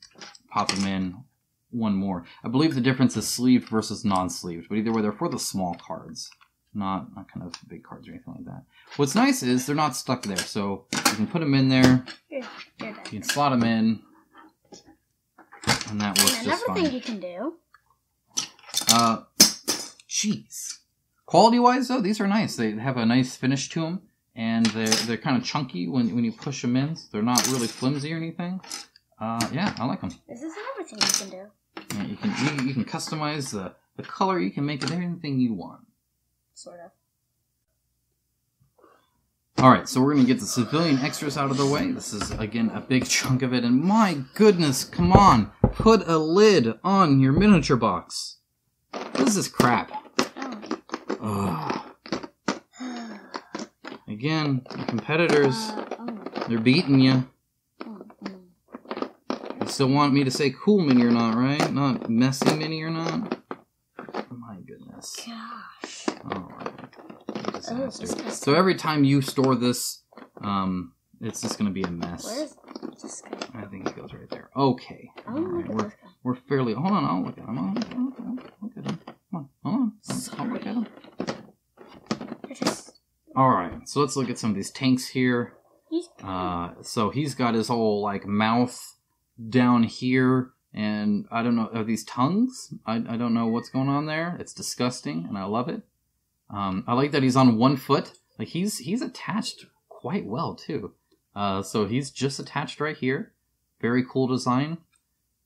pop them in one more. I believe the difference is sleeved versus non-sleeved, but either way, they're for the small cards, not kind of big cards or anything like that. What's nice is they're not stuck there, so you can put them in there, you can slot them in, and that works just fine. Another thing you can do. Jeez. Quality-wise, though, these are nice. They have a nice finish to them, and they're kind of chunky when you push them in. So they're not really flimsy or anything. Yeah, I like them. This is another thing you can do. Yeah, you can customize the color. You can make it anything you want. Sort of. Alright, so we're going to get the civilian extras out of the way. This is, again, a big chunk of it. And my goodness, come on. Put a lid on your miniature box. What is this crap? Oh. Again, the competitors, they're beating you. You still want me to say cool mini or not, right? Not messy mini or not? My goodness. Gosh. Alright. Disaster. So every time you store this, it's just going to be a mess. Where is this guy? I think it goes right there. Okay. Alright, we're fairly... Hold on, I'll look at him. Look at him. Come on, hold on. I'll look at him. Alright, so let's look at some of these tanks here. So he's got his whole, like, mouth down here, and I don't know, are these tongues? I don't know what's going on there. It's disgusting, and I love it. I like that he's on 1 foot. Like, he's attached quite well, too. So he's just attached right here. Very cool design.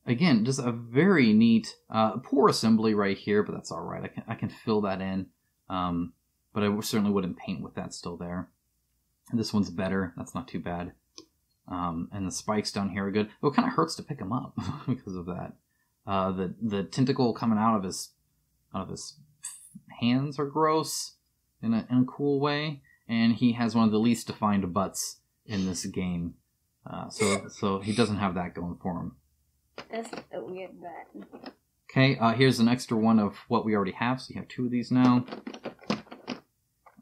Again, just a very neat, poor assembly right here, but that's alright. I can fill that in. But I certainly wouldn't paint with that still there. And this one's better. That's not too bad. And the spikes down here are good. Though it kind of hurts to pick them up because of that. The tentacle coming out of his hands are gross in a cool way. And he has one of the least defined butts in this game. So he doesn't have that going for him. That's a weird butt. Okay, here's an extra one of what we already have. So you have 2 of these now.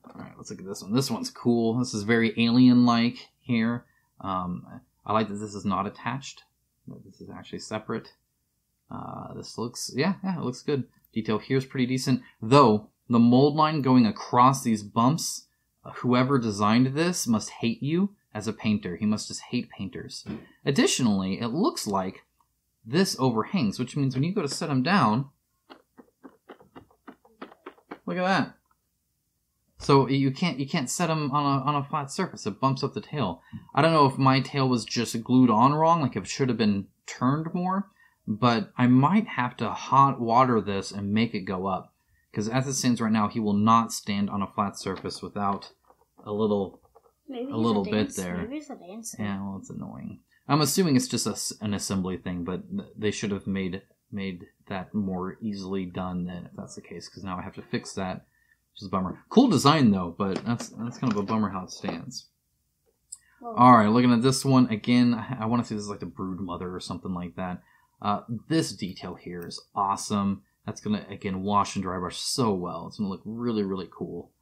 Alright, let's look at this one. This one's cool. This is very alien-like here. I like that this is not attached. This is actually separate. This looks, yeah, it looks good. Detail here is pretty decent. Though, the mold line going across these bumps, whoever designed this must hate you as a painter. He must just hate painters. Additionally, it looks like this overhangs, which means when you go to set them down, look at that. So you can't set them on a flat surface. It bumps up the tail. I don't know if my tail was just glued on wrong, like it should have been turned more, but I might have to hot water this and make it go up. Because as it stands right now, he will not stand on a flat surface without a little bit there. Maybe it's a dance. Yeah, well, it's annoying. I'm assuming it's just an assembly thing, but they should have made that more easily done then, if that's the case, because now I have to fix that, which is a bummer. Cool design, though, but that's kind of a bummer how it stands. Well, Alright, looking at this one, again, I want to say this is like the Brood Mother or something like that. This detail here is awesome. That's going to, again, wash and dry brush so well. It's going to look really, really cool.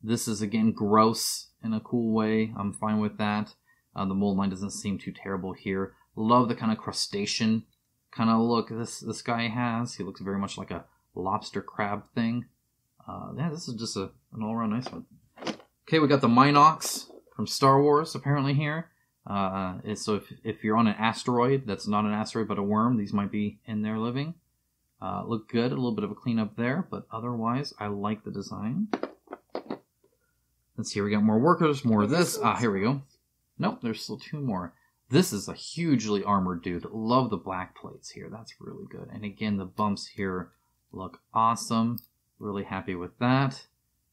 This is, again, gross in a cool way. I'm fine with that. The mold line doesn't seem too terrible here. Love the kind of crustacean kind of look this guy has. He looks very much like a lobster crab thing. Yeah, this is just an all-around nice one. Okay, we got the Minox from Star Wars apparently here. So if you're on an asteroid that's not an asteroid but a worm, these might be in there living. Look good, a little bit of a cleanup there, but otherwise I like the design. Let's see, we got more workers, more of this. Here we go. Nope, there's still two more. This is a hugely armored dude. Love the black plates here. That's really good. And again, the bumps here look awesome. Really happy with that.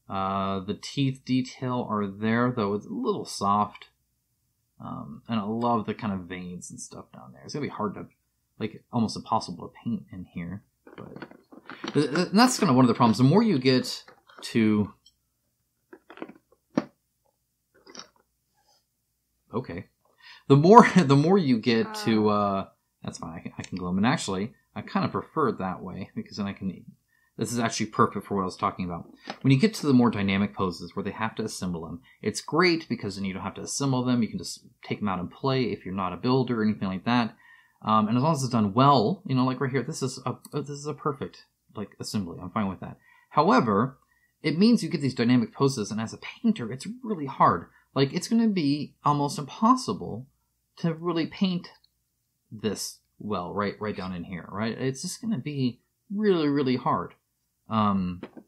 The teeth detail are there, though it's a little soft. And I love the kind of veins and stuff down there. It's going to be hard to, like, almost impossible to paint in here. But that's kind of one of the problems. The more you get to... Okay. The more you get to, that's fine, I can glue them. And actually, I kind of prefer it that way, because then I can, this is actually perfect for what I was talking about. When you get to the more dynamic poses where they have to assemble them, it's great because then you don't have to assemble them, you can just take them out and play if you're not a builder or anything like that. And as long as it's done well, you know, like right here, this is a perfect, like, assembly. I'm fine with that. However, it means you get these dynamic poses, and as a painter, it's really hard. Like, it's going to be almost impossible to really paint this well, right down in here, right? It's just going to be really, really hard.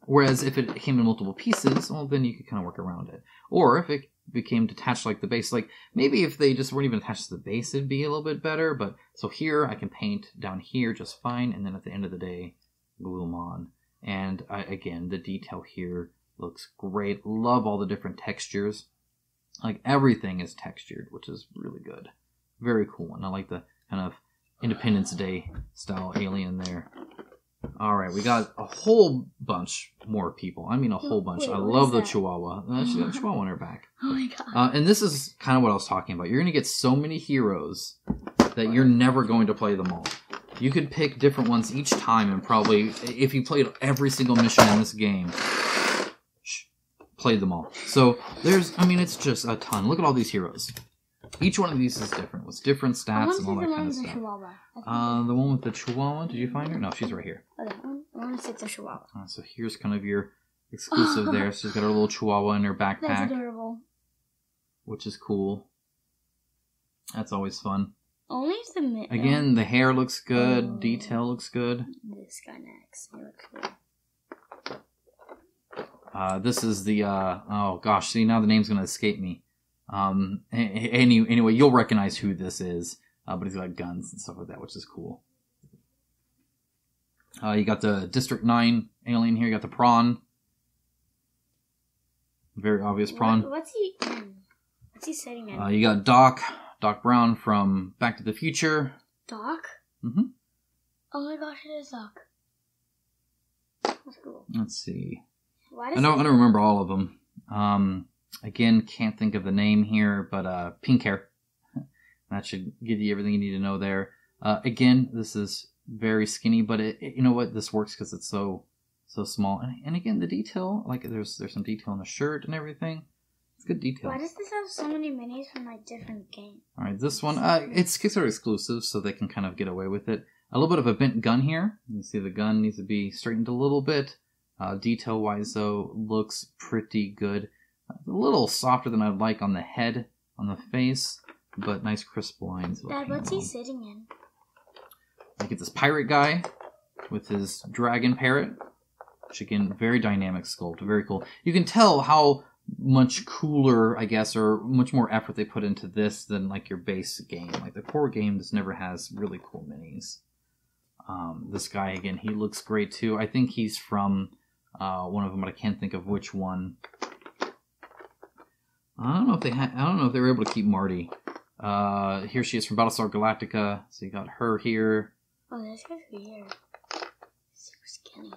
Whereas if it came in multiple pieces, well, then you could kind of work around it. Or if it became detached like the base, like, maybe if they just weren't even attached to the base, it'd be a little bit better. But, so here, I can paint down here just fine, and then at the end of the day, glue them on. And, again, the detail here looks great. Love all the different textures. Like, everything is textured, which is really good. Very cool. And I like the kind of Independence Day style alien there. Alright, we got a whole bunch more people. I mean, a whole bunch. I love the Chihuahua. She's got a Chihuahua on her back. Oh my god. And this is kind of what I was talking about. You're going to get so many heroes that you're never going to play them all. You could pick different ones each time, and probably, if you played every single mission in this game, played them all. So there's, I mean, it's just a ton. Look at all these heroes. Each one of these is different, with different stats and all that kind of stuff. The one with the Chihuahua, did you find her? No, she's right here. Okay, I want to see the Chihuahua. So here's kind of your exclusive there. She's got her little Chihuahua in her backpack. That's adorable. Which is cool. That's always fun. Only the mid. Again, the hair looks good. Detail looks good. This guy next. He looks good. This is the, oh gosh, see, now the name's going to escape me. Anyway, you'll recognize who this is, but he's got guns and stuff like that, which is cool. You got the District 9 alien here, you got the prawn. Very obvious prawn. What's he sitting in? You got Doc Brown from Back to the Future. Doc? Mm-hmm. Oh my gosh, it is Doc. That's cool. Let's see. Why I don't remember all of them. Again, can't think of the name here, but pink hair. That should give you everything you need to know there. Again, this is very skinny, but you know what? This works because it's so small. And again, the detail, like there's some detail in the shirt and everything. It's good detail. Why does this have so many minis from like different games? All right, this one, it's Kickstarter exclusive, so they can kind of get away with it. A little bit of a bent gun here. You can see the gun needs to be straightened a little bit. Detail-wise, though, looks pretty good. A little softer than I'd like on the head, on the face, but nice crisp lines. Dad, what's he sitting in? I get this pirate guy with his dragon parrot. which again, very dynamic sculpt, very cool. You can tell how much cooler, I guess, or much more effort they put into this than like your base game. Like the core game just never has really cool minis. This guy again, he looks great too. I think he's from one of them, but I can't think of which one. I don't know if they were able to keep Marty. Here she is from Battlestar Galactica. So you got her here. Oh, this guy's weird. Super skinny.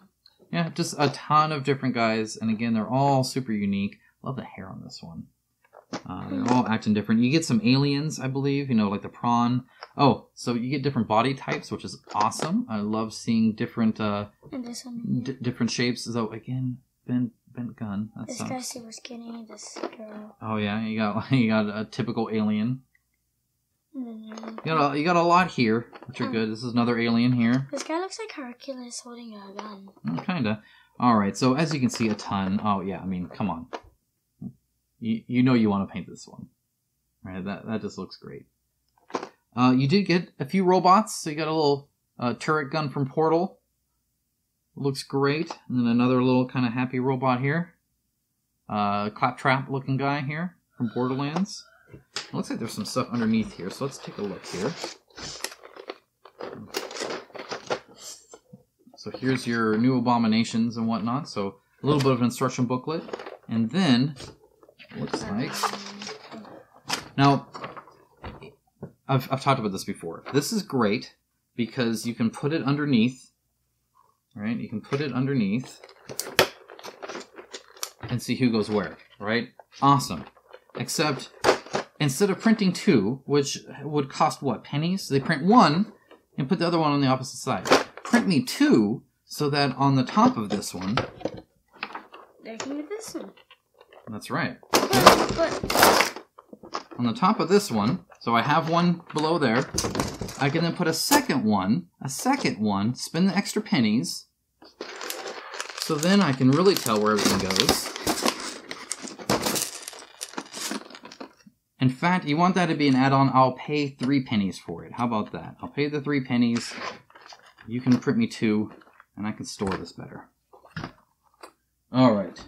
Yeah, just a ton of different guys, and again, they're all super unique. Love the hair on this one. They're all acting different. You get some aliens, I believe, you know, like the prawn. Oh, so you get different body types, which is awesome. I love seeing different and this one different shapes. So again, bent gun. This guy's super skinny. This girl. Oh yeah, you got a typical alien. Mm-hmm. You got a lot here, which are good. This is another alien here. This guy looks like Hercules holding a gun. Kinda. All right, so as you can see, a ton. Oh yeah, I mean, come on. You know you want to paint this one, right? That just looks great. You did get a few robots. So you got a little turret gun from Portal. Looks great. And then another little kind of happy robot here. Claptrap looking guy here from Borderlands. It looks like there's some stuff underneath here, so let's take a look here. So here's your new abominations and whatnot. So a little bit of an instruction booklet. And then, looks like... Now, I've talked about this before. This is great because you can put it underneath. Right? You can put it underneath and see who goes where. Right? Awesome. Except... instead of printing two, which would cost, what, pennies? They print one and put the other one on the opposite side. Print me two so that on the top of this one... they can get this one. That's right. But On the top of this one, so I have one below there, I can then put a second one, spend the extra pennies, so then I can really tell where everything goes. In fact, you want that to be an add-on, I'll pay 3 pennies for it. How about that? I'll pay the 3 pennies, you can print me 2, and I can store this better. Alright.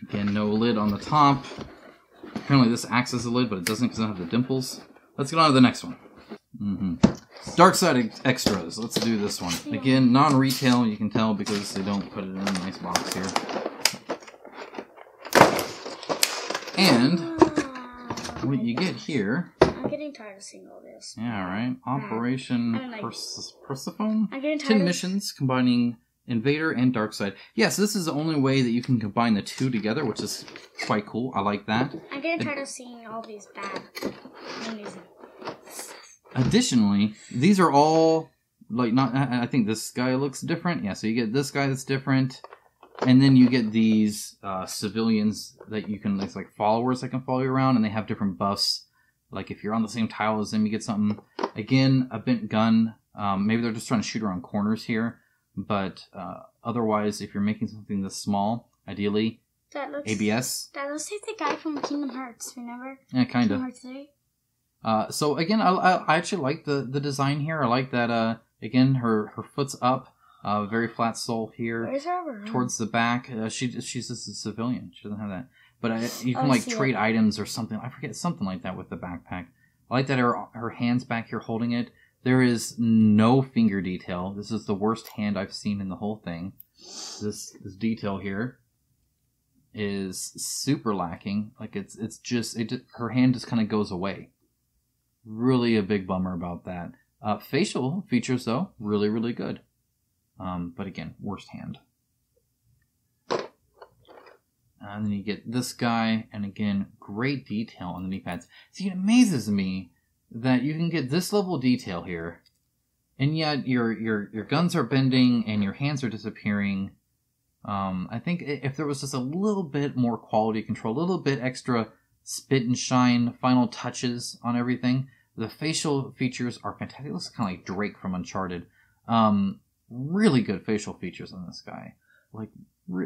Again, no lid on the top. Apparently this acts as a lid, but it doesn't because I don't have the dimples. Let's get on to the next one. Dark Side Extras. Let's do this one. Again, non-retail, you can tell because they don't put it in a nice box here. And what you get here... I'm getting tired of seeing all this. Yeah, right. Operation Persephone? I'm getting tired 10 missions combining Invader and Darkseid. Yes, this is the only way that you can combine the two together, which is quite cool. I like that. I'm getting tired of seeing all these bad movies. Additionally, these are all, like, not. I think this guy looks different. Yeah, so you get this guy that's different. And then you get these civilians that you can, it's like followers that can follow you around, and they have different buffs. Like if you're on the same tile as them, you get something. Again, a bent gun. Maybe they're just trying to shoot around corners here. But otherwise, if you're making something this small, ideally, ABS. That looks like the guy from Kingdom Hearts, remember? Yeah, kind of. Kingdom Hearts 3. So again, I actually like the design here. I like that, again, her foot's up. Very flat sole here. Where's her towards the back. She's just a civilian. She doesn't have that. But you can trade items or something. I forget, something like that with the backpack. I like that her hand's back here holding it. There is no finger detail. This is the worst hand I've seen in the whole thing. This detail here is super lacking. Like her hand just kind of goes away. Really a big bummer about that. Facial features though, really, really good. But again, worst hand. And then you get this guy, and again, great detail on the knee pads. See, it amazes me that you can get this level of detail here, and yet your guns are bending and your hands are disappearing. I think if there was just a little bit more quality control, a little bit extra spit and shine final touches on everything, the facial features are fantastic. It looks kind of like Drake from Uncharted. Really good facial features on this guy. Like,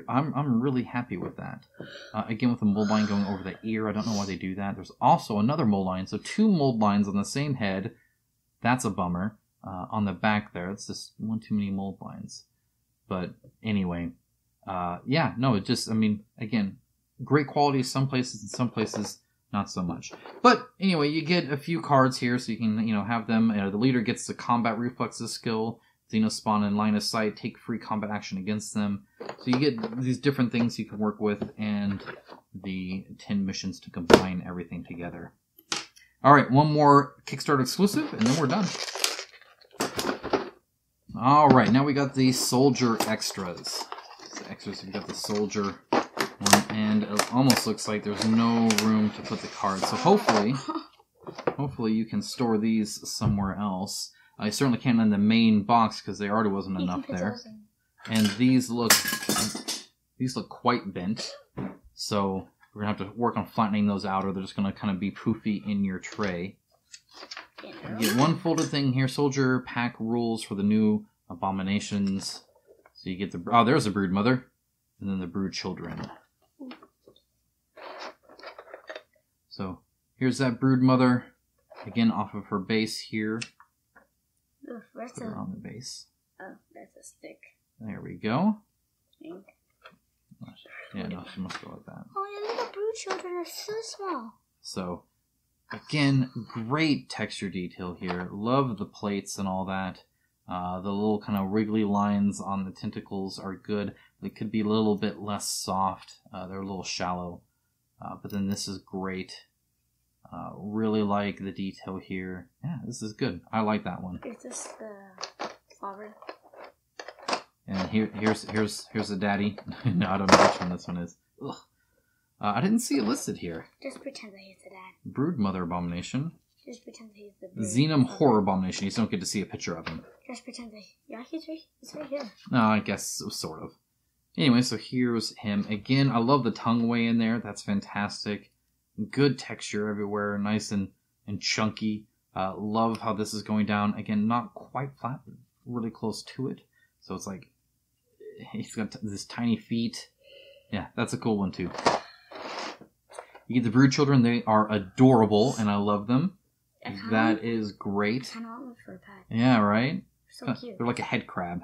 I'm really happy with that. Again, with the mold line going over the ear, I don't know why they do that. There's also another mold line, so 2 mold lines on the same head. That's a bummer. On the back there, it's just one too many mold lines. But anyway, yeah, no, it just, I mean, again, great quality some places and some places not so much. But anyway, you get a few cards here so you can, you know, have them. The leader gets the combat reflexes skill. Xenospawn and line of sight, take free combat action against them. So you get these different things you can work with and the 10 missions to combine everything together. Alright, one more Kickstarter exclusive and then we're done. Alright, now we got the soldier extras. We got the soldier one, and it almost looks like there's no room to put the cards. So hopefully you can store these somewhere else. I certainly can't in the main box because there already wasn't enough there. And these look quite bent. So we're going to have to work on flattening those out, or they're just going to kind of be poofy in your tray. You get one folded thing here. Soldier pack rules for the new abominations. So you get the... Oh, there's a brood mother. And then the brood children. So here's that brood mother. Again, off of her base here. Put her on the base. Oh, that's a stick. There we go. Yeah, no, she must go like that. Oh, your little brood children are so small. So, again, great texture detail here. Love the plates and all that. The little kind of wriggly lines on the tentacles are good. They could be a little bit less soft. They're a little shallow. But then this is great. Really like the detail here. Yeah, this is good. I like that one. Is this the flower? And here's the daddy. No, I don't know which one this one is. Ugh. I didn't see it listed here. Just pretend that he's the dad. Brood Mother Abomination. Just pretend that he's the brood. Xenom Horror Abomination. You just don't get to see a picture of him. Just pretend that he's right here. No, I guess sort of. Anyway, so here's him. Again, I love the tongue way in there. That's fantastic. Good texture everywhere, nice and chunky. Love how this is going down. Again, not quite flat, but really close to it. So it's like, he's got this tiny feet. Yeah, that's a cool one too. You get the brood children. They are adorable, and I love them. That is great. I kind of want one for a pet. Yeah, right? So cute. They're like a head crab.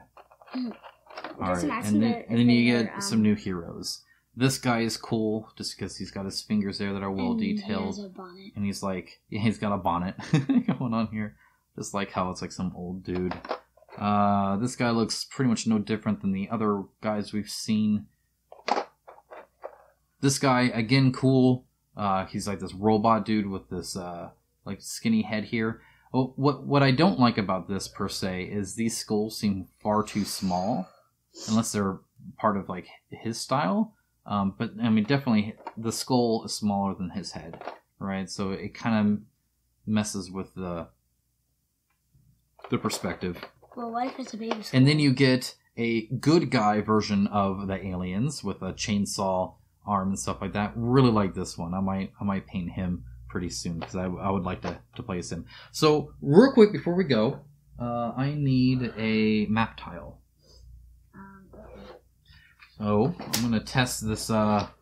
Alright, and then you get some new heroes. This guy is cool just because he's got his fingers there that are well detailed. He has a bonnet. And he's like, yeah, he's got a bonnet going on here. Just like how it's like some old dude. This guy looks pretty much no different than the other guys we've seen. This guy, again, cool. He's like this robot dude with this like skinny head here. Oh, what I don't like about this per se is these skulls seem far too small, unless they're part of like his style. But I mean, definitely the skull is smaller than his head, right? So it kind of messes with the perspective. Well, what if it's a baby skull? And then you get a good guy version of the aliens with a chainsaw arm and stuff like that. Really like this one. I might paint him pretty soon because I would like to play as him. So real quick before we go, I need a map tile. So I'm going to test this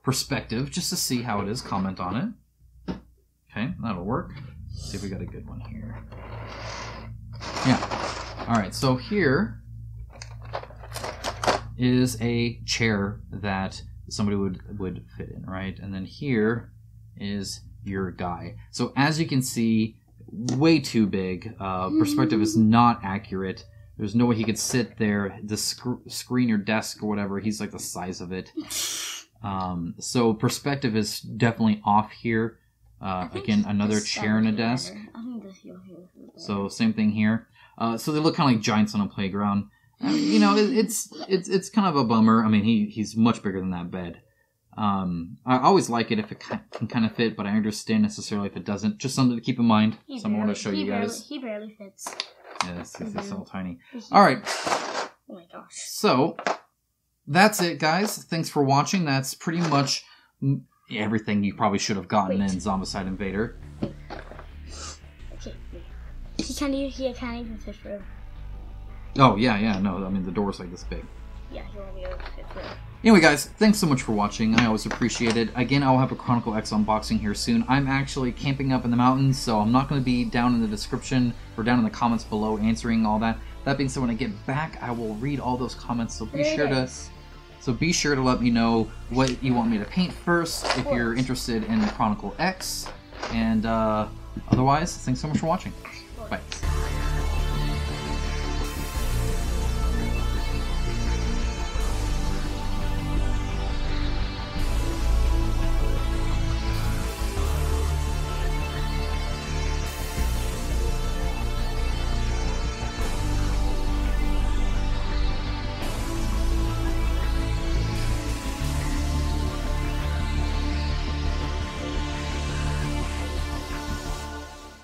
perspective just to see how it is. Comment on it. Okay, that'll work. Let's see if we got a good one here. Yeah. All right, so here is a chair that somebody would fit in, right? And then here is your guy. So as you can see, way too big. Perspective is not accurate. There's no way he could sit there, the screen or desk or whatever. He's like the size of it. So perspective is definitely off here. Again, another chair and a desk. So same thing here. So they look kind of like giants on a playground. You know, it's kind of a bummer. I mean, he's much bigger than that bed. I always like it if it can kind of fit, but I understand necessarily if it doesn't. Just something to keep in mind. Something I want to show you guys. He barely fits. Yeah, this is so tiny. Alright. Oh my gosh. So, that's it, guys. Thanks for watching. That's pretty much everything you probably should have gotten in Zombicide Invader. Okay, he can't even fit through. Oh, yeah, no. I mean, the door's like this big. Yeah, he won't be able to fit through. Anyway, guys, thanks so much for watching. I always appreciate it. Again, I'll have a Chronicle X unboxing here soon. I'm actually camping up in the mountains, so I'm not going to be down in the description or down in the comments below answering all that. That being said, when I get back, I will read all those comments. So be 3 sure days. to let me know what you want me to paint first if you're interested in Chronicle X. And otherwise, thanks so much for watching. Bye.